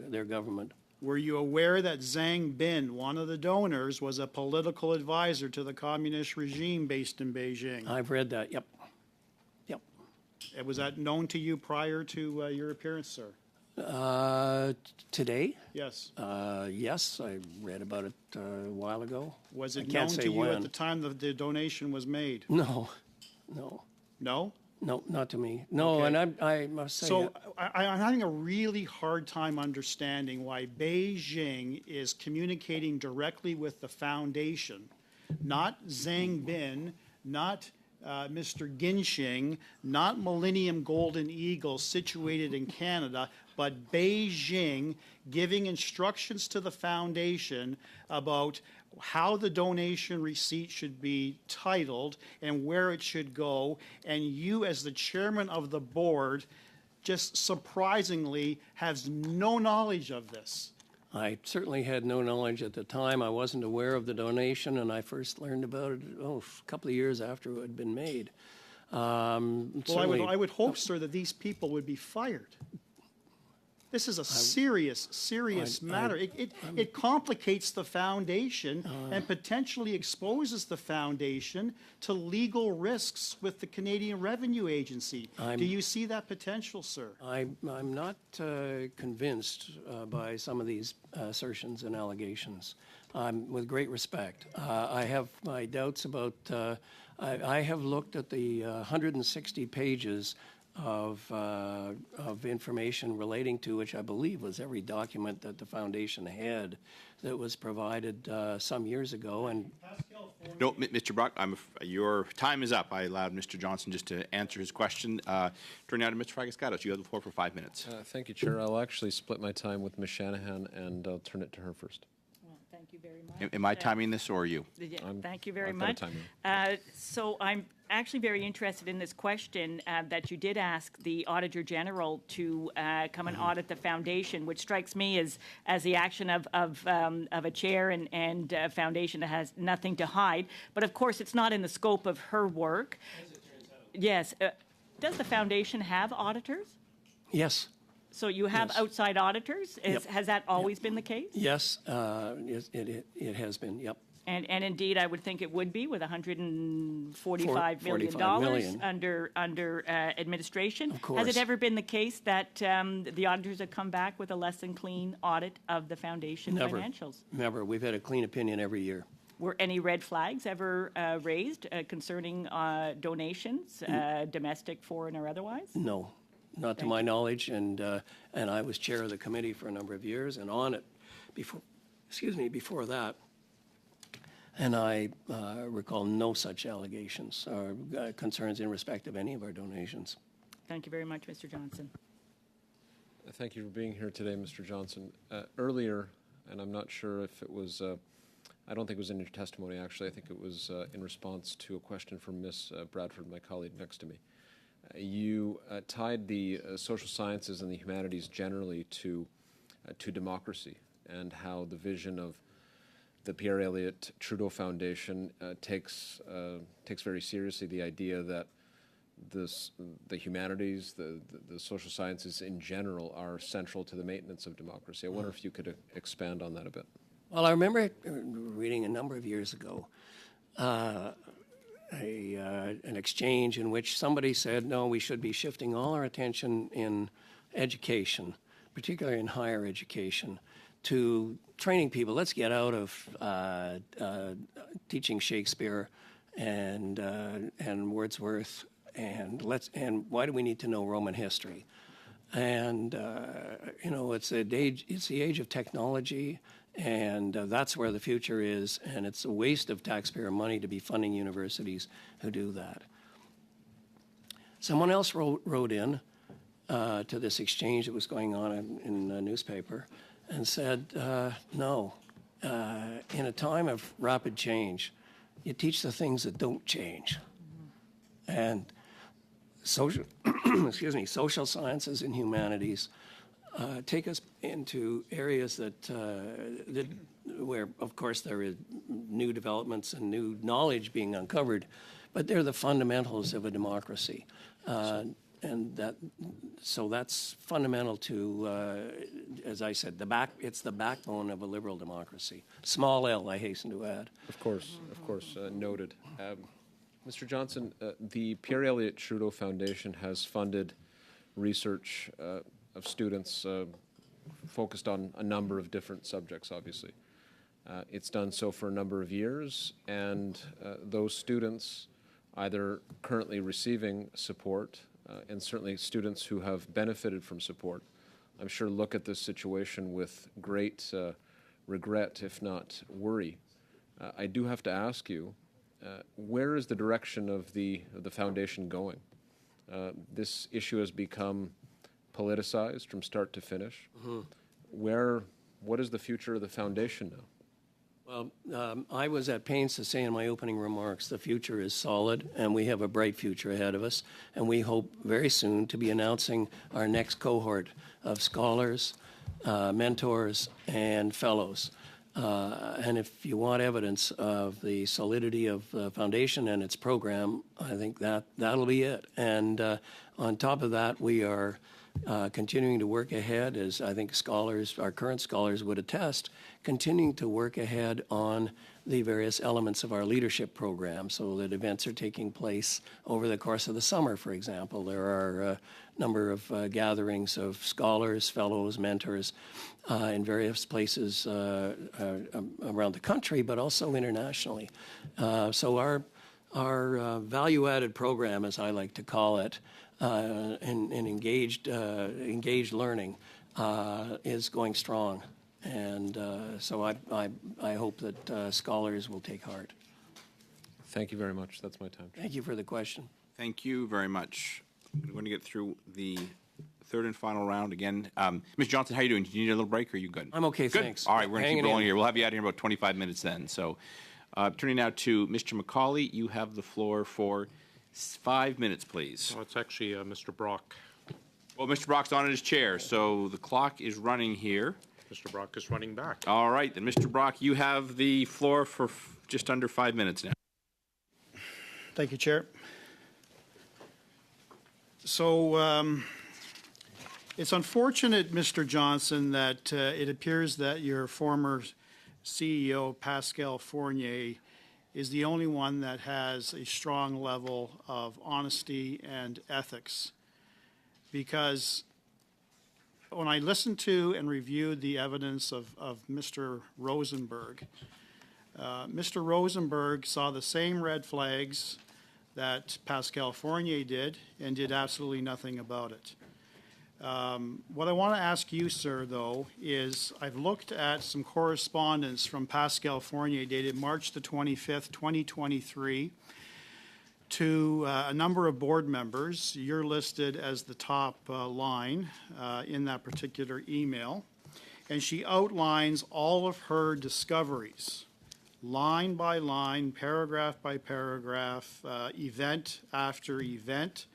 their government. Were you aware that Zhang Bin, one of the donors, was a political advisor to the communist regime based in Beijing? I've read that, yep. Was that known to you prior to your appearance, sir? Today? Yes. Yes, I read about it a while ago. Was I it can't known say to you when. at the time that the donation was made? No. No? No, not to me. No, Okay. and I must say. So I'm having a really hard time understanding why Beijing is communicating directly with the foundation, not Zhang Bin, not Mr. Ginshing, not Millennium Golden Eagle situated in Canada, but Beijing giving instructions to the foundation about how the donation receipt should be titled and where it should go, and you as the chairman of the board just surprisingly has no knowledge of this. I certainly had no knowledge at the time. I wasn't aware of the donation, and I first learned about it a couple of years after it had been made. Well, I would hope, sir, that these people would be fired. This is a serious matter. It complicates the foundation and potentially exposes the foundation to legal risks with the Canadian Revenue Agency. Do you see that potential, sir? I'm not convinced by some of these assertions and allegations. With great respect. I have my doubts about, I have looked at the 160 pages of information relating to, which I believe was every document that the foundation had that was provided some years ago. And No, Mr. Brock, your time is up. I allowed Mr. Johnson just to answer his question. Turn now to Mr. Fragaskatos. You have the floor for 5 minutes. Thank you, Chair. I'll actually split my time with Ms. Shanahan, and I'll turn it to her first. Well, thank you very much. Am I timing this or you? Yeah, thank you very I've got a much. timer. So I'm actually very interested in this question that you did ask the Auditor General to come and audit the foundation, which strikes me as the action of a chair and foundation that has nothing to hide. But of course, it's not in the scope of her work. Yes. Does the foundation have auditors? yes, So you have Yes. outside auditors? Yep. Has that always been the case? yes, it has been, yep. And indeed, I would think it would be with $145 million $45 million. under administration. Of course. Has it ever been the case that the auditors have come back with a less than clean audit of the foundation Never. financials? Never. We've had a clean opinion every year. Were any red flags ever raised concerning donations, domestic, foreign, or otherwise? No, not to my knowledge, and I was chair of the committee for a number of years and on it before that. And I recall no such allegations or concerns in respect of any of our donations. Thank you very much, Mr. Johnson. Thank you for being here today, Mr. Johnson. Earlier, and I'm not sure if it was, I don't think it was in your testimony, actually. I think it was in response to a question from Ms. Bradford, my colleague next to me. you tied the social sciences and the humanities generally to democracy, and how the vision of the Pierre Elliott Trudeau Foundation takes very seriously the idea that the humanities, the social sciences in general, are central to the maintenance of democracy. I wonder if you could expand on that a bit. Well, I remember reading a number of years ago an exchange in which somebody said, no, we should be shifting all our attention in education, particularly in higher education, to training people. Let's get out of teaching Shakespeare and Wordsworth, and why do we need to know Roman history? And it's the age of technology, and that's where the future is, and it's a waste of taxpayer money to be funding universities who do that. Someone else wrote in to this exchange that was going on in the newspaper and said, no, in a time of rapid change, you teach the things that don't change. And social sciences and humanities take us into areas where, of course, there is new developments and new knowledge being uncovered, but they're the fundamentals of a democracy. So that's fundamental to, as I said, it's the backbone of a liberal democracy. Small L, I hasten to add. Of course, noted. Mr. Johnson, the Pierre Elliott Trudeau Foundation has funded research of students focused on a number of different subjects, obviously. It's done so for a number of years, and those students, either currently receiving support, and certainly students who have benefited from support, I'm sure look at this situation with great regret, if not worry. I do have to ask you, where is the direction of the foundation going? This issue has become politicized from start to finish. Mm-hmm. What is the future of the foundation now? Well, I was at pains to say in my opening remarks, the future is solid, and we have a bright future ahead of us, and we hope very soon to be announcing our next cohort of scholars, mentors, and fellows. And if you want evidence of the solidity of the foundation and its program, I think that'll be it. And on top of that, we are continuing to work ahead, as I think our current scholars would attest, continuing to work ahead on the various elements of our leadership program, so that events are taking place over the course of the summer, for example. There are a number of gatherings of scholars, fellows, mentors in various places around the country, but also internationally. So our value-added program, as I like to call it, and engaged learning is going strong, and so I hope that scholars will take heart. Thank you very much. That's my time. Thank you for the question. Thank you very much. I'm going to get through the third and final round again. Ms. Johnson, how are you doing? Do you need a little break, or are you good? I'm okay, good. Thanks. All right, we're going to keep rolling in here. We'll have you out here in about 25 minutes then. So turning now to Mr. McCauley, you have the floor for 5 minutes, please. Oh, it's actually Mr. Brock. Well, Mr. Brock's on his chair, so the clock is running here. Mr. Brock is running back. All right, then, Mr. Brock, you have the floor for just under 5 minutes now. Thank you, Chair. So it's unfortunate, Mr. Johnson, that it appears that your former CEO, Pascal Fournier, is the only one that has a strong level of honesty and ethics. Because when I listened to and reviewed the evidence of Mr. Rosenberg, Mr. Rosenberg saw the same red flags that Pascal Fournier did and did absolutely nothing about it. What I want to ask you, sir, though, is I've looked at some correspondence from Pascal Fournier dated March the 25th, 2023, to a number of board members. You're listed as the top line in that particular email. And she outlines all of her discoveries, line by line, paragraph by paragraph, event after event.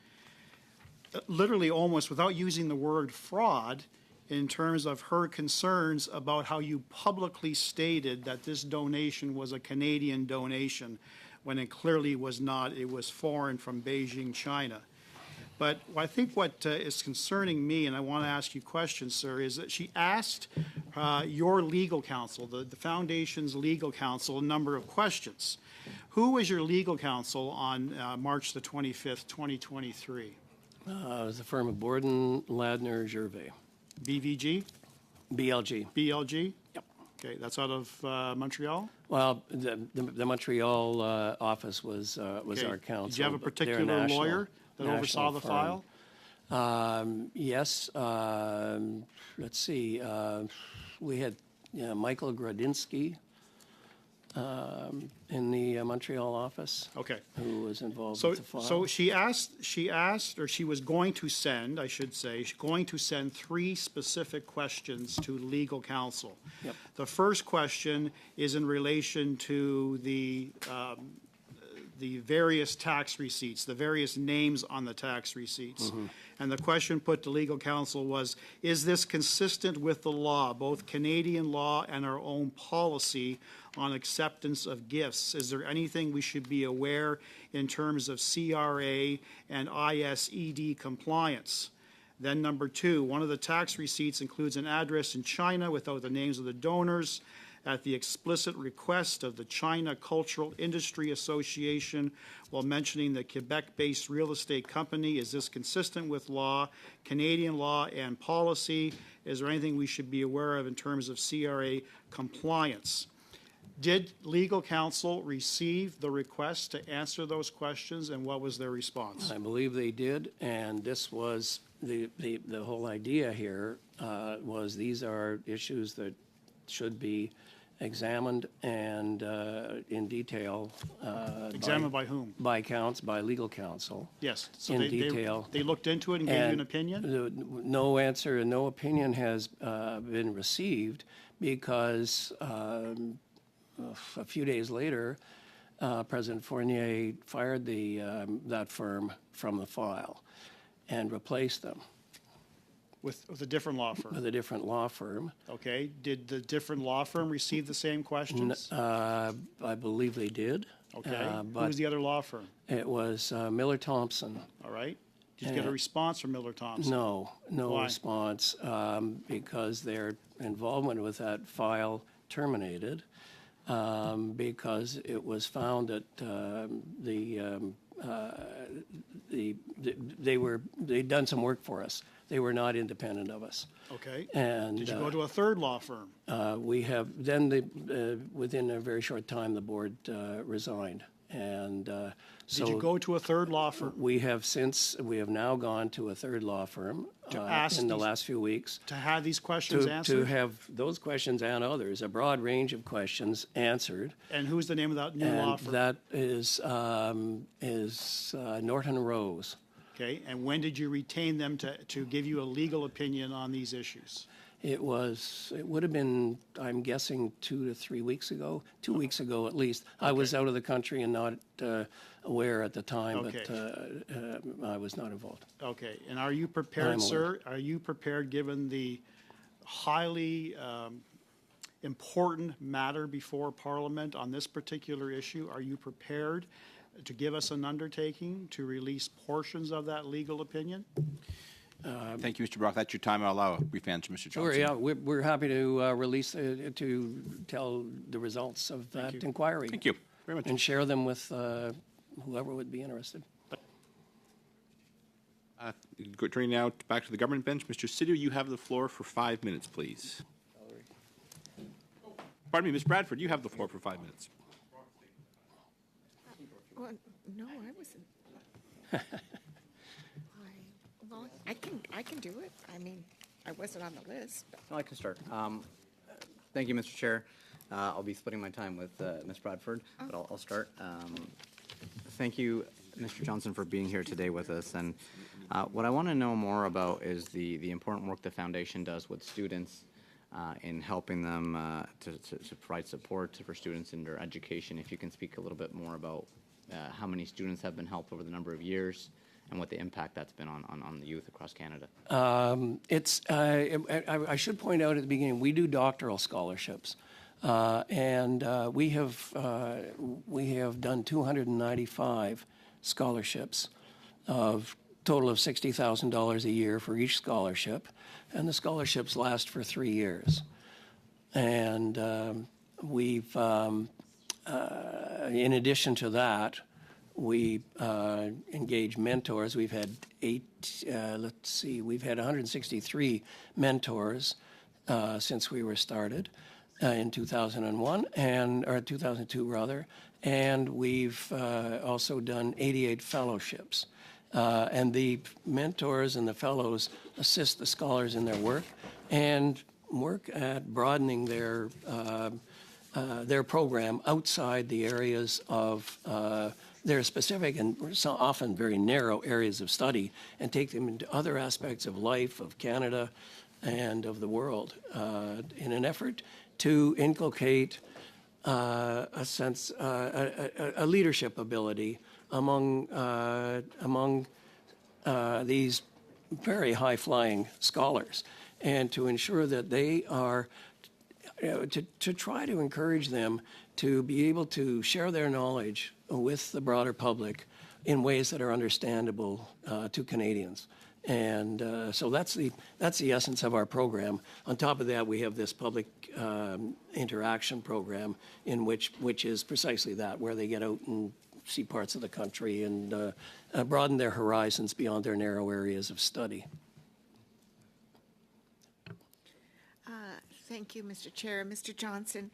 literally almost without using the word fraud, in terms of her concerns about how you publicly stated that this donation was a Canadian donation, when it clearly was not. It was foreign from Beijing, China. But I think what is concerning me, and I want to ask you questions, sir, is that she asked your legal counsel, the foundation's legal counsel, a number of questions. Who was your legal counsel on March the 25th, 2023? It was the firm of Borden, Ladner, Gervais. BVG? BLG. BLG? Yep. Okay, that's out of Montreal? Well, the Montreal office was Okay. our counsel. Did you have a but they're particular national- lawyer that oversaw national the firm. file? Yes. Let's see. We had Michael Gradinsky in the Montreal office. Okay. Who was involved So, with the file. so she asked, or she was going to send, I should say, she's going to send 3 specific questions to legal counsel. Yep. The first question is in relation to the various tax receipts, the various names on the tax receipts. And the question put to legal counsel was, is this consistent with the law, both Canadian law and our own policy on acceptance of gifts? Is there anything we should be aware in terms of CRA and ISED compliance? Then number 2, one of the tax receipts includes an address in China without the names of the donors, at the explicit request of the China Cultural Industry Association, while mentioning the Quebec-based real estate company. Is this consistent with law, Canadian law, and policy? Is there anything we should be aware of in terms of CRA compliance? Did legal counsel receive the request to answer those questions, and what was their response? I believe they did, and this was the whole idea here was these are issues that should be examined and in detail. Examined by whom? By legal counsel. Yes. So in they detail. They looked into it and gave you an opinion? No answer and no opinion has been received because a few days later, President Fournier fired that firm from the file and replaced them With a different law firm? with a different law firm. Okay. Did the different law firm receive the same questions? I believe they did. Okay. Who But was the other law firm? it was Miller Thompson. All right. Did you get a response from Miller Thompson? No Why? response because their involvement with that file terminated because it was found that they'd done some work for us. They were not independent of us. Okay. And Did you go to a third law firm? we have then within a very short time the board resigned, and so Did you go to a third law firm we have now gone to a third law firm ask in the these- last few weeks to have these questions to answered? have those questions and others, a broad range of questions answered. And who's the name of that new law And firm? that is Norton Rose. Okay. And when did you retain them to give you a legal opinion on these issues? It would have been, I'm guessing, 2 to 3 weeks ago, 2 weeks ago at least. I was out of the country and not aware at the time, Okay. but I was not involved. Okay. And are you prepared, I'm sir? Are you prepared, given the highly important matter before Parliament on this particular issue, are you prepared to give us an undertaking to release portions of that legal opinion? Thank you, Mr. Brock. That's your time. I'll allow a brief answer, Mr. Johnson. Sure, yeah, we're happy to release, to tell the results of that inquiry. Thank you very much. And share them with whoever would be interested. Turning now back to the government bench, Mr. Sidhu, you have the floor for 5 minutes, please. Pardon me, Ms. Bradford, you have the floor for 5 minutes. Well, no, I wasn't. Well, I can do it. I mean, I wasn't on the list. But. I can start. Thank you, Mr. Chair. I'll be splitting my time with Ms. Bradford, but I'll start. Thank you, Mr. Johnson, for being here today with us. And what I want to know more about is the important work the foundation does with students in helping them to provide support for students in their education. If you can speak a little bit more about how many students have been helped over the number of years, what the impact that's been on the youth across Canada. I should point out at the beginning, we do doctoral scholarships. And we have done 295 scholarships of total of $60,000 a year for each scholarship, and the scholarships last for 3 years. And we've, in addition to that, we engage mentors. We've had we've had 163 mentors since we were started in 2001, or 2002 rather, and we've also done 88 fellowships. And the mentors and the fellows assist the scholars in their work and work at broadening their program outside the areas of their specific and so often very narrow areas of study, and take them into other aspects of life, of Canada, and of the world, in an effort to inculcate a sense, a leadership ability among these very high-flying scholars, and to ensure that they are, to try to encourage them to be able to share their knowledge with the broader public in ways that are understandable to Canadians. And so that's the essence of our program. On top of that, we have this public interaction program which is precisely that, where they get out and see parts of the country and broaden their horizons beyond their narrow areas of study. Thank you, Mr. Chair. Mr. Johnson,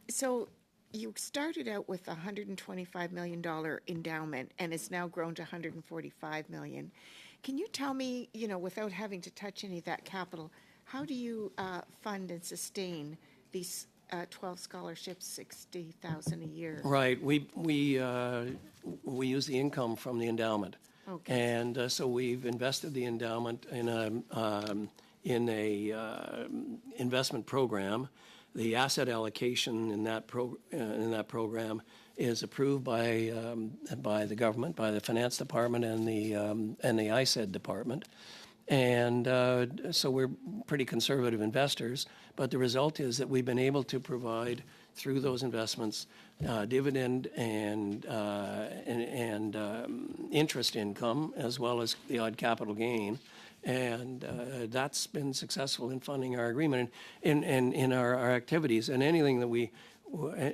so you started out with a $125 million endowment, and it's now grown to $145 million. Can you tell me, without having to touch any of that capital, how do you fund and sustain these 12 scholarships, $60,000 a year? Right. We use the income from the endowment. Okay. And so we've invested the endowment in a investment program. The asset allocation in that program is approved by the government, by the finance department and the ISED department, and so we're pretty conservative investors. But the result is that we've been able to provide through those investments dividend and interest income, as well as the odd capital gain. And that's been successful in funding our agreement and in our activities. And anything that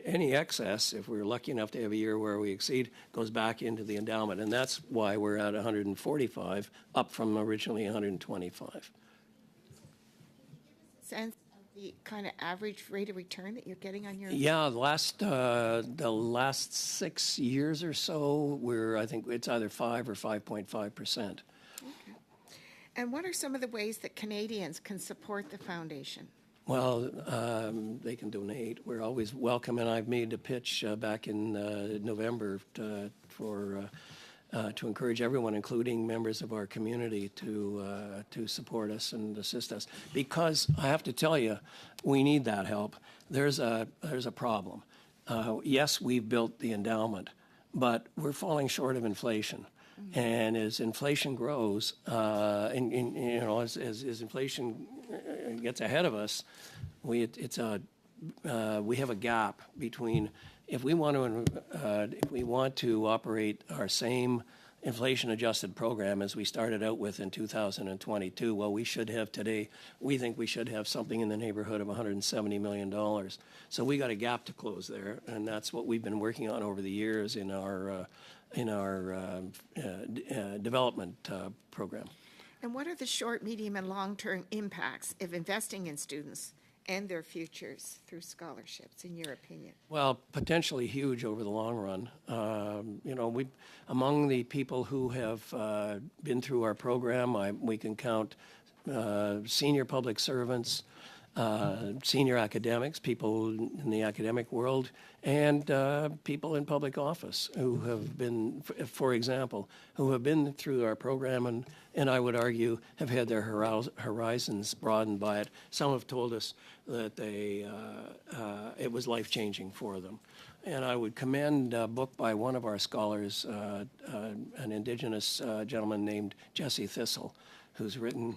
any excess, if we're lucky enough to have a year where we exceed, goes back into the endowment. And that's why we're at 145, up from originally 125. Sense of the kind of average rate of return that you're getting on your... Yeah, the last 6 years or so, I think it's either 5 or 5.5%. And what are some of the ways that Canadians can support the foundation? Well, they can donate. We're always welcome, and I've made a pitch back in November to encourage everyone, including members of our community, to support us and assist us. Because I have to tell you, we need that help. There's a problem. Yes, we've built the endowment, but we're falling short of inflation. And as inflation grows, as inflation gets ahead of us, we have a gap between if we want to operate our same inflation-adjusted program as we started out with in 2022. Well, we think we should have something in the neighborhood of $170 million. So we got a gap to close there, and that's what we've been working on over the years in our development program. And what are the short, medium, and long-term impacts of investing in students and their futures through scholarships, in your opinion? Well, potentially huge over the long run. Among the people who have been through our program, we can count senior public servants, senior academics, people in the academic world, and people in public office who have been, for example, who have been through our program and I would argue have had their horizons broadened by it. Some have told us that it was life-changing for them. And I would commend a book by one of our scholars, an Indigenous gentleman named Jesse Thistle, who's written.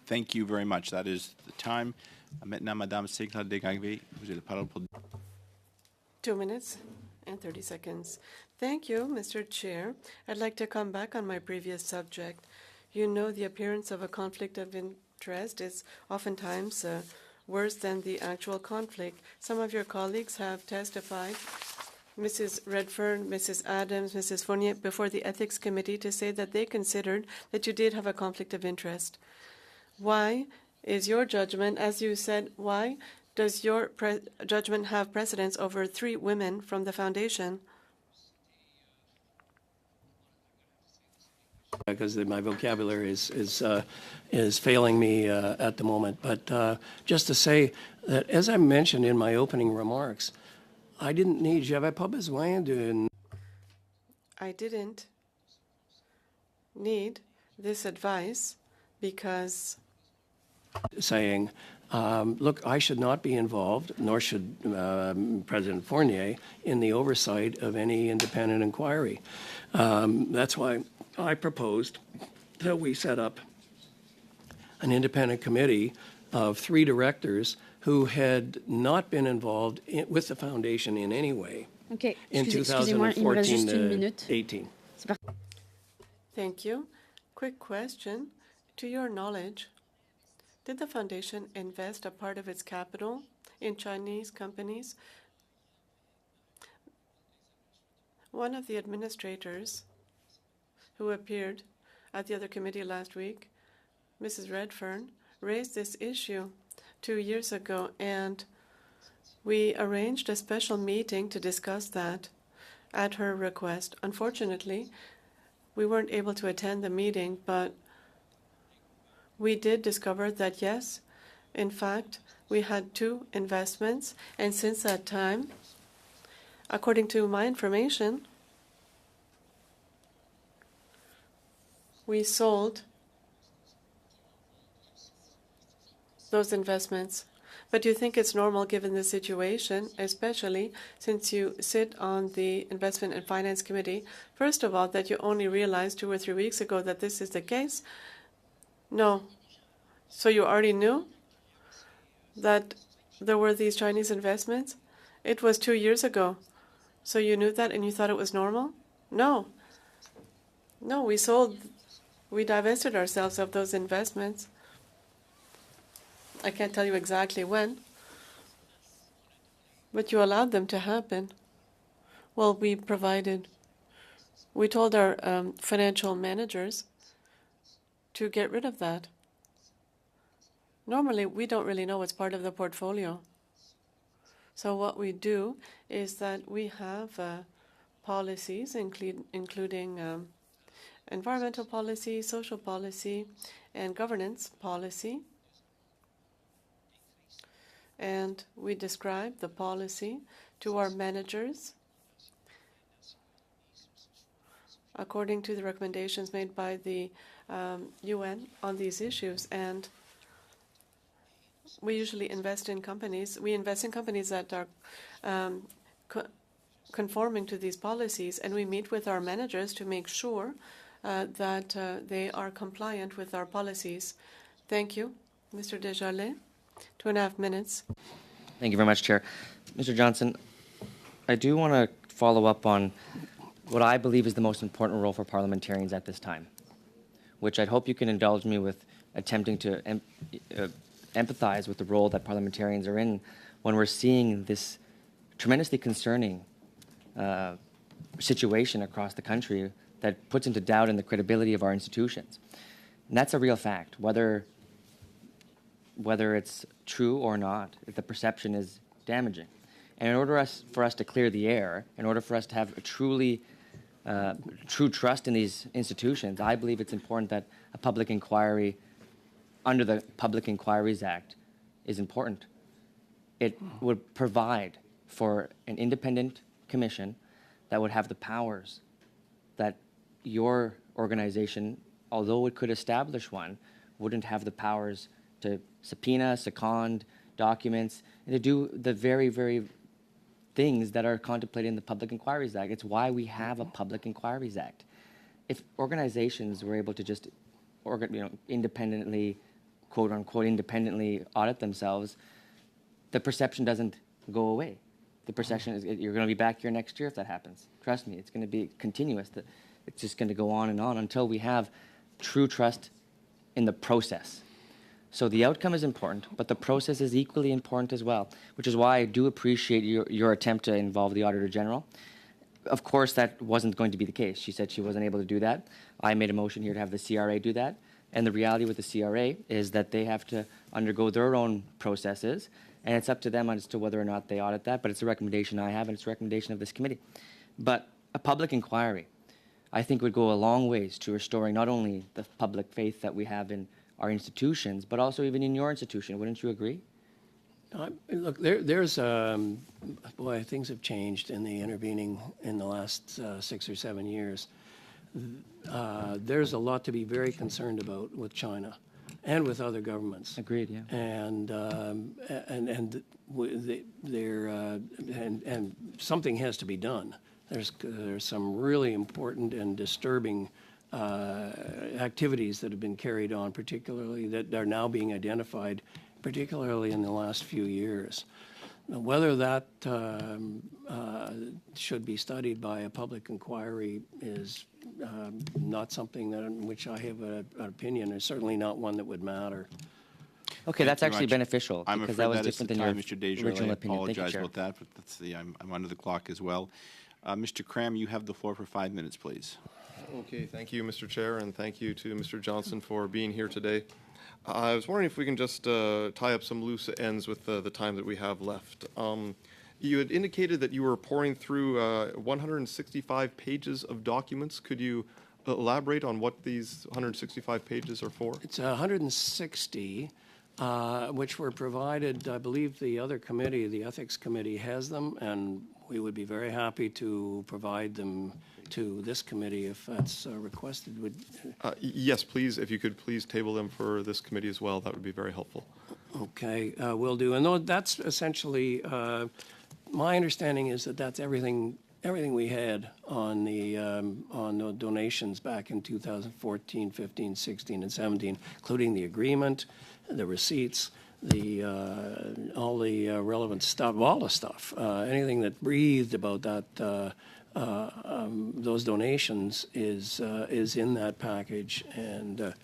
Thank you very much. That is the time. Maintenant, Madame Ségla Desgagvé, vous avez la parole pour 2 minutes and 30 seconds. Thank you, Mr. Chair. I'd like to come back on my previous subject. You know, the appearance of a conflict of interest is oftentimes worse than the actual conflict. Some of your colleagues have testified, Mrs. Redfern, Mrs. Adams, Mrs. Fournier, before the Ethics Committee to say that they considered that you did have a conflict of interest. Why is your judgment, as you said, why does your judgment have precedence over 3 women from the foundation? Because my vocabulary is failing me at the moment. But just to say that, as I mentioned in my opening remarks, I didn't need, j'avais pas besoin d'une. I didn't need this advice because Saying, look, I should not be involved, nor should President Fournier, in the oversight of any independent inquiry. That's why I proposed that we set up an independent committee of 3 directors who had not been involved with the foundation in any way Okay. in Excusez-moi, il me reste 2014 juste une to minute. 18. Thank you. Quick question. To your knowledge, did the foundation invest a part of its capital in Chinese companies? One of the administrators who appeared at the other committee last week, Mrs. Redfern, raised this issue 2 years ago, and we arranged a special meeting to discuss that at her request. Unfortunately, we weren't able to attend the meeting, but we did discover that, yes, in fact, we had 2 investments, and since that time, according to my information, we sold those investments. But do you think it's normal given the situation, especially since you sit on the Investment and Finance Committee, first of all, that you only realized 2 or 3 weeks ago that this is the case? No. So you already knew that there were these Chinese investments? It was 2 years ago. So you knew that and you thought it was normal? No. No, we divested ourselves of those investments. I can't tell you exactly when, but you allowed them to happen. Well, we told our financial managers to get rid of that. Normally, we don't really know what's part of the portfolio. So what we do is that we have policies, including environmental policy, social policy, and governance policy. And we describe the policy to our managers according to the recommendations made by the UN on these issues. And we usually invest in companies. We invest in companies that are conforming to these policies, and we meet with our managers to make sure that they are compliant with our policies. Thank you. Mr. Desjardins, 2.5 minutes. Thank you very much, Chair. Mr. Johnson, I do want to follow up on what I believe is the most important role for parliamentarians at this time, which I'd hope you can indulge me with attempting to empathize with the role that parliamentarians are in when we're seeing this tremendously concerning situation across the country that puts into doubt in the credibility of our institutions. And that's a real fact, whether it's true or not, if the perception is damaging. And in order for us to clear the air, in order for us to have a true trust in these institutions, I believe it's important that a public inquiry under the Public Inquiries Act is important. It would provide for an independent commission that would have the powers that your organization, although it could establish one, wouldn't have the powers to subpoena, second documents, and to do the very, very things that are contemplated in the Public Inquiries Act. It's why we have a Public Inquiries Act. If organizations were able to just independently, quote unquote, independently audit themselves, the perception doesn't go away. The perception is you're going to be back here next year if that happens. Trust me, it's going to be continuous. It's just going to go on and on until we have true trust in the process. So the outcome is important, but the process is equally important as well, which is why I do appreciate your attempt to involve the Auditor General. Of course, that wasn't going to be the case. She said she wasn't able to do that. I made a motion here to have the CRA do that. And the reality with the CRA is that they have to undergo their own processes, and it's up to them as to whether or not they audit that, but it's a recommendation I have, and it's a recommendation of this committee. But a public inquiry, I think, would go a long ways to restoring not only the public faith that we have in our institutions, but also even in your institution. Wouldn't you agree? Look, boy, things have changed in the last 6 or 7 years. There's a lot to be very concerned about with China and with other governments. Agreed, yeah. And something has to be done. There's some really important and disturbing activities that have been carried on, particularly that are now being identified, particularly in the last few years. Now, whether that should be studied by a public inquiry is not something in which I have an opinion. It's certainly not one that would matter. Okay, that's actually beneficial, I'm because afraid that was that is the different than time, your Mr. Desjardins. original I opinion. Thank you, apologize Chair. about that, but I'm under the clock as well. Mr. Cram, you have the floor for 5 minutes, please. Okay, thank you, Mr. Chair, and thank you to Mr. Johnson for being here today. I was wondering if we can just tie up some loose ends with the time that we have left. You had indicated that you were pouring through 165 pages of documents. Could you elaborate on what these 165 pages are for? It's 160, which were provided, I believe the other committee, the Ethics Committee, has them, and we would be very happy to provide them to this committee if that's requested. Yes, please. If you could please table them for this committee as well, that would be very helpful. Okay, will do. And that's essentially, my understanding is that that's everything we had on the donations back in 2014, 15, 16, and 17, including the agreement, the receipts, all the relevant stuff, all the stuff, anything that breathed about that. Those donations is in that package, and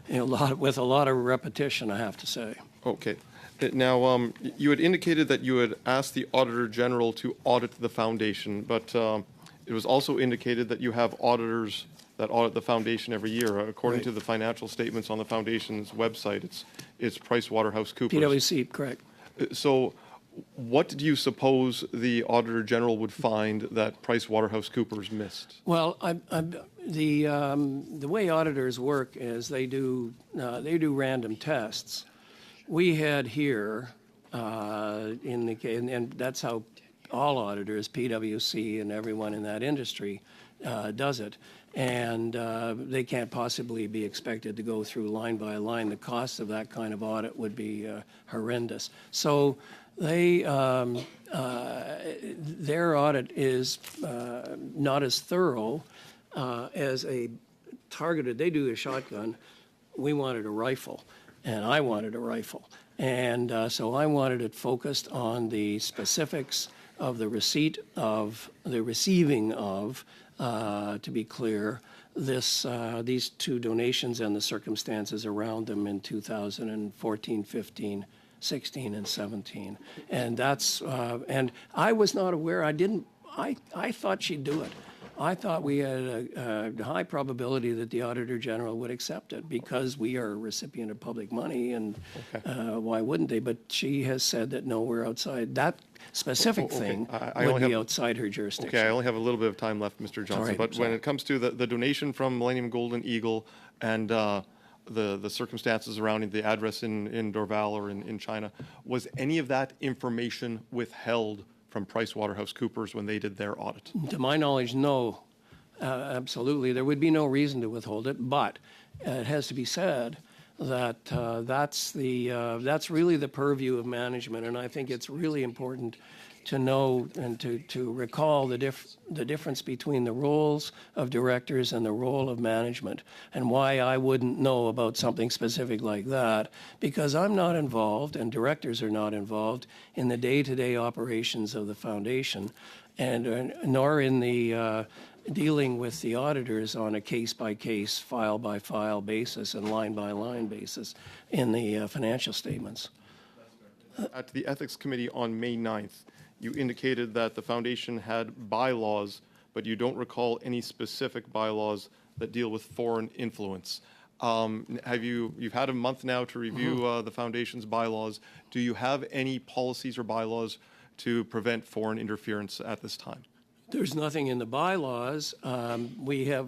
with a lot of repetition, I have to say. Okay. Now, you had indicated that you had asked the Auditor General to audit the foundation, but it was also indicated that you have auditors that audit the foundation every year. According to the financial statements on the foundation's website, it's PricewaterhouseCoopers. PwC, correct. So what do you suppose the Auditor General would find that PricewaterhouseCoopers missed? Well, the way auditors work is they do random tests. We had here and that's how all auditors, PwC and everyone in that industry, does it. And they can't possibly be expected to go through line by line. The cost of that kind of audit would be horrendous. So their audit is not as thorough as a targeted. They do a shotgun. We wanted a rifle, and I wanted a rifle. And so I wanted it focused on the specifics of the receiving of, to be clear, these two donations and the circumstances around them in 2014, 15, 16, and 17. And that's, and I was not aware, I thought she'd do it. I thought we had a high probability that the Auditor General would accept it because we are a recipient of public money, and why wouldn't they? But she has said that no, we're outside. That specific thing would be outside her jurisdiction. Okay, I only have a little bit of time left, Mr. Johnson. But when it comes to the donation from Millennium Golden Eagle and the circumstances surrounding the address in Dorval or in China, was any of that information withheld from PricewaterhouseCoopers when they did their audit? To my knowledge, no. Absolutely. There would be no reason to withhold it, but it has to be said that that's really the purview of management, and I think it's really important to know and to recall the difference between the roles of directors and the role of management, and why I wouldn't know about something specific like that, because I'm not involved and directors are not involved in the day-to-day operations of the foundation, and nor in the dealing with the auditors on a case-by-case, file-by-file basis and line-by-line basis in the financial statements. At the Ethics Committee on May 9th, you indicated that the foundation had bylaws, but you don't recall any specific bylaws that deal with foreign influence. You've had a month now to review the foundation's bylaws. Do you have any policies or bylaws to prevent foreign interference at this time? There's nothing in the bylaws. We have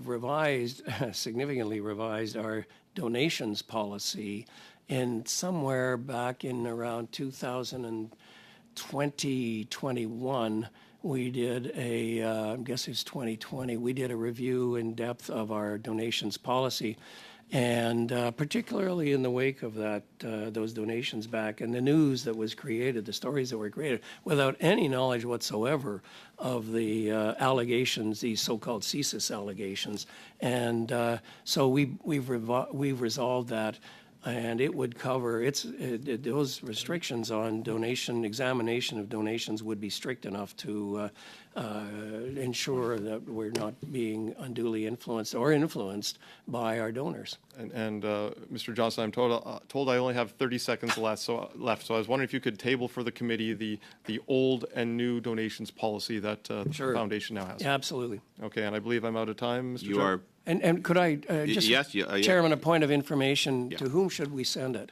significantly revised our donations policy, and somewhere back in around 2021, we did I guess it's 2020, we did a review in depth of our donations policy. And particularly in the wake of those donations back and the news that was created, the stories that were created, without any knowledge whatsoever of the allegations, these so-called CSIS allegations. And so we've resolved that, and it would cover, those restrictions on examination of donations would be strict enough to ensure that we're not being unduly influenced or influenced by our donors. And Mr. Johnston, I'm told I only have 30 seconds left, so I was wondering if you could table for the committee the old and new donations policy that the foundation now has. Yeah, absolutely. Okay, and I believe I'm out of time, Mr. You Chair? are. And could I just, Chairman, a point of information, Yeah. to whom should we send it?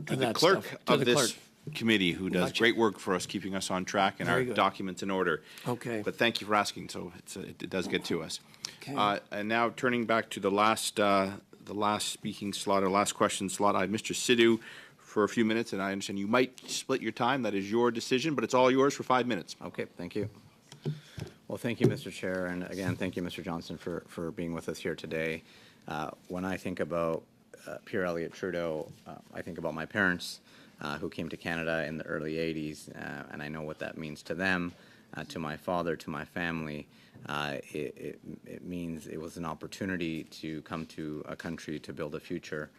To the clerk of this committee, who does great work for us, keeping us on track and our Very good. documents in order. Okay. But thank you for asking, so it does get to us. Okay. And now turning back to the last speaking slot, or last question slot, I have Mr. Sidhu for a few minutes, and I understand you might split your time. That is your decision, but it's all yours for 5 minutes. Okay, thank you. Well, thank you, Mr. Chair, and again, thank you, Mr. Johnston, for being with us here today. When I think about Pierre Elliott Trudeau, I think about my parents who came to Canada in the early 80s, and I know what that means to them, to my father, to my family. It means it was an opportunity to come to a country to build a future,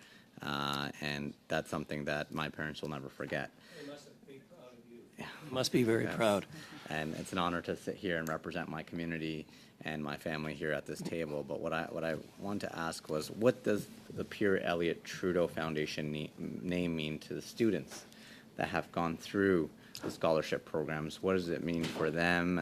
and that's something that my parents will never forget. They must be proud of you. Must be very proud. And it's an honor to sit here and represent my community and my family here at this table. But what I wanted to ask was, what does the Pierre Elliott Trudeau Foundation name mean to the students that have gone through the scholarship programs? What does it mean for them?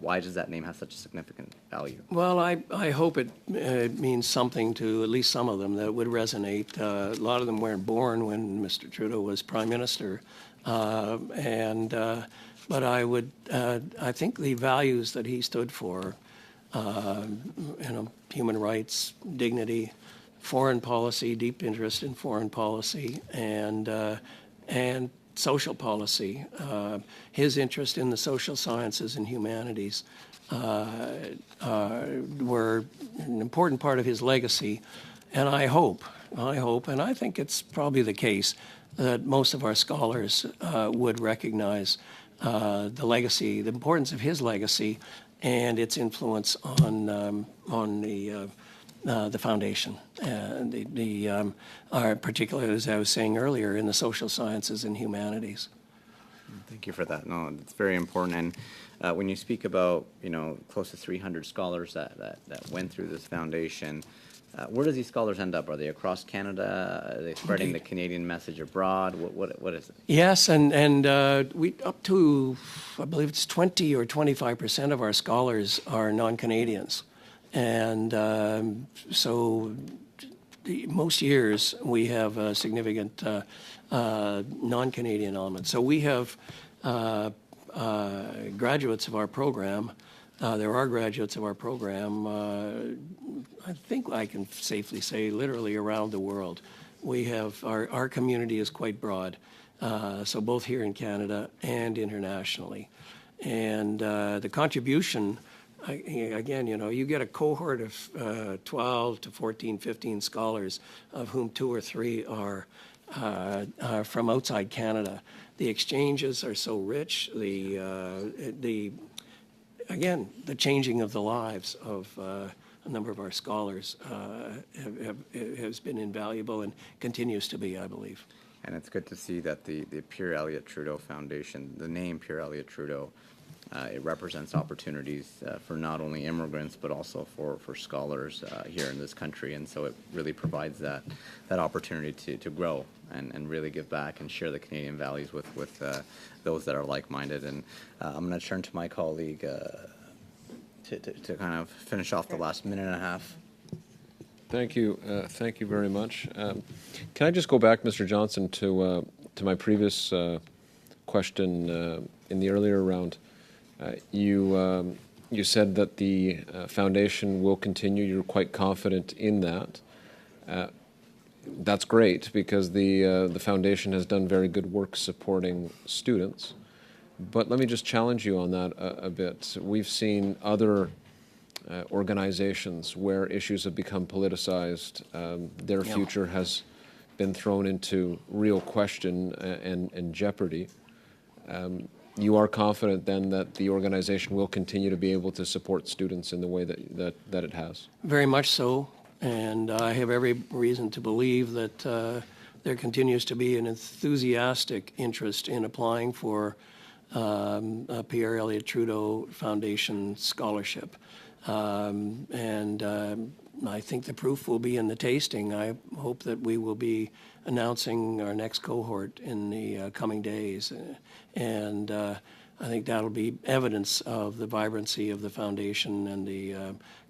Why does that name have such a significant value? Well, I hope it means something to at least some of them that would resonate. A lot of them weren't born when Mr. Trudeau was Prime Minister. But I think the values that he stood for, human rights, dignity, foreign policy, deep interest in foreign policy, and social policy, his interest in the social sciences and humanities were an important part of his legacy. And I hope, and I think it's probably the case, that most of our scholars would recognize the legacy, the importance of his legacy, and its influence on the foundation, particularly, as I was saying earlier, in the social sciences and humanities. Thank you for that. No, it's very important. And when you speak about close to 300 scholars that went through this foundation, where do these scholars end up? Are they across Canada? Are they spreading the Canadian message abroad? What is it? Yes, and we up to, I believe it's 20 or 25% of our scholars are non-Canadians, and so most years we have a significant non-Canadian element. So we have graduates of our program. There are graduates of our program, I think I can safely say, literally around the world. We have, our community is quite broad, so both here in Canada and internationally. And the contribution, again, you get a cohort of 12 to 14, 15 scholars, of whom 2 or 3 are from outside Canada. The exchanges are so rich. Again, the changing of the lives of a number of our scholars has been invaluable and continues to be, I believe. And it's good to see that the Pierre Elliott Trudeau Foundation, the name Pierre Elliott Trudeau, it represents opportunities for not only immigrants but also for scholars here in this country, and so it really provides that opportunity to grow and really give back and share the Canadian values with those that are like-minded. And I'm going to turn to my colleague to kind of finish off the last minute and a half. Thank you very much. Can I just go back, Mr. Johnson, to my previous question in the earlier round? You said that the foundation will continue. You're quite confident in that. That's great because the foundation has done very good work supporting students. But let me just challenge you on that a bit. We've seen other organizations where issues have become politicized. Their future has been thrown into real question and jeopardy. You are confident then that the organization will continue to be able to support students in the way that it has? Very much so. And I have every reason to believe that there continues to be an enthusiastic interest in applying for a Pierre Elliott Trudeau Foundation scholarship. I think the proof will be in the tasting. I hope that we will be announcing our next cohort in the coming days. I think that'll be evidence of the vibrancy of the foundation and the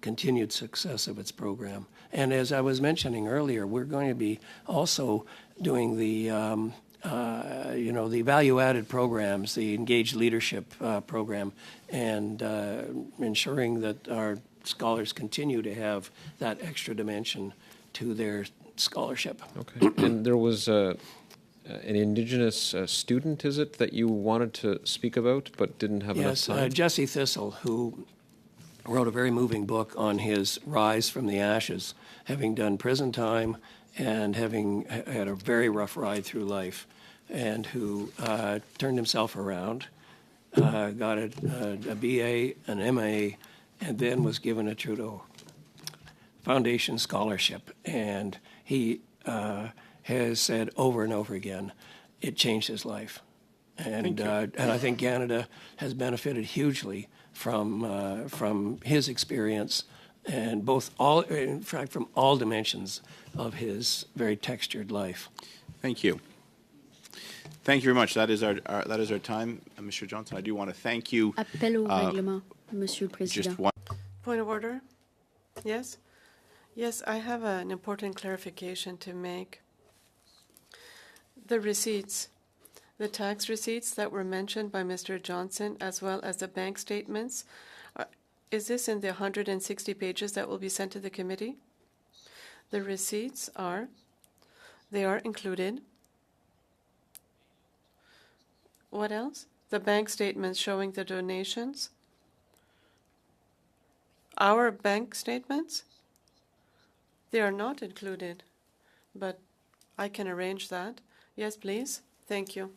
continued success of its program. And as I was mentioning earlier, we're going to be also doing the the value-added programs, the engaged leadership program, and ensuring that our scholars continue to have that extra dimension to their scholarship. Okay. And there was an Indigenous student, is it, that you wanted to speak about but didn't have enough time? Yes, Jesse Thistle, who wrote a very moving book on his rise from the ashes, having done prison time and having had a very rough ride through life, and who turned himself around, got a BA, an MA, and then was given a Trudeau Foundation scholarship. And he has said over and over again, it changed his life. And I think Canada has benefited hugely from his experience, and in fact, from all dimensions of his very textured life. Thank you. Thank you very much. That is our time, Mr. Johnson. I do want to thank you. Appel au règlement, Monsieur le Président. Just one. Point of order? Yes? Yes, I have an important clarification to make. The receipts, the tax receipts that were mentioned by Mr. Johnson, as well as the bank statements, is this in the 160 pages that will be sent to the committee? The receipts are included. What else? The bank statements showing the donations. Our bank statements? They are not included, but I can arrange that. Yes, please. Thank you.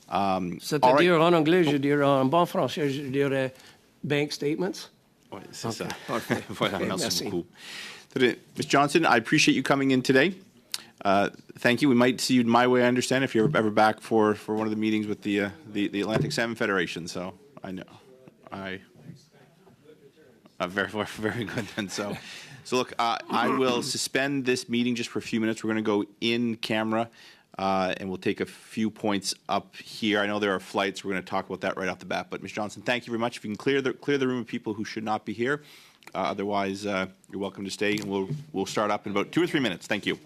C'est-à-dire, en anglais, je dirais, en bon français, je dirais bank statements. Oui, c'est ça. Voilà, merci beaucoup. Ms. Johnson, I appreciate you coming in today. Thank you. We might see you my way, I understand, if you're ever back for one of the meetings with the Atlantic Salmon Federation. So I know. Very, very good then. So look, I will suspend this meeting just for a few minutes. We're going to go in camera, and we'll take a few points up here. I know there are flights. We're going to talk about that right off the bat. But Ms. Johnson, thank you very much. If you can clear the room of people who should not be here. Otherwise, you're welcome to stay, and we'll start up in about 2 or 3 minutes. Thank you.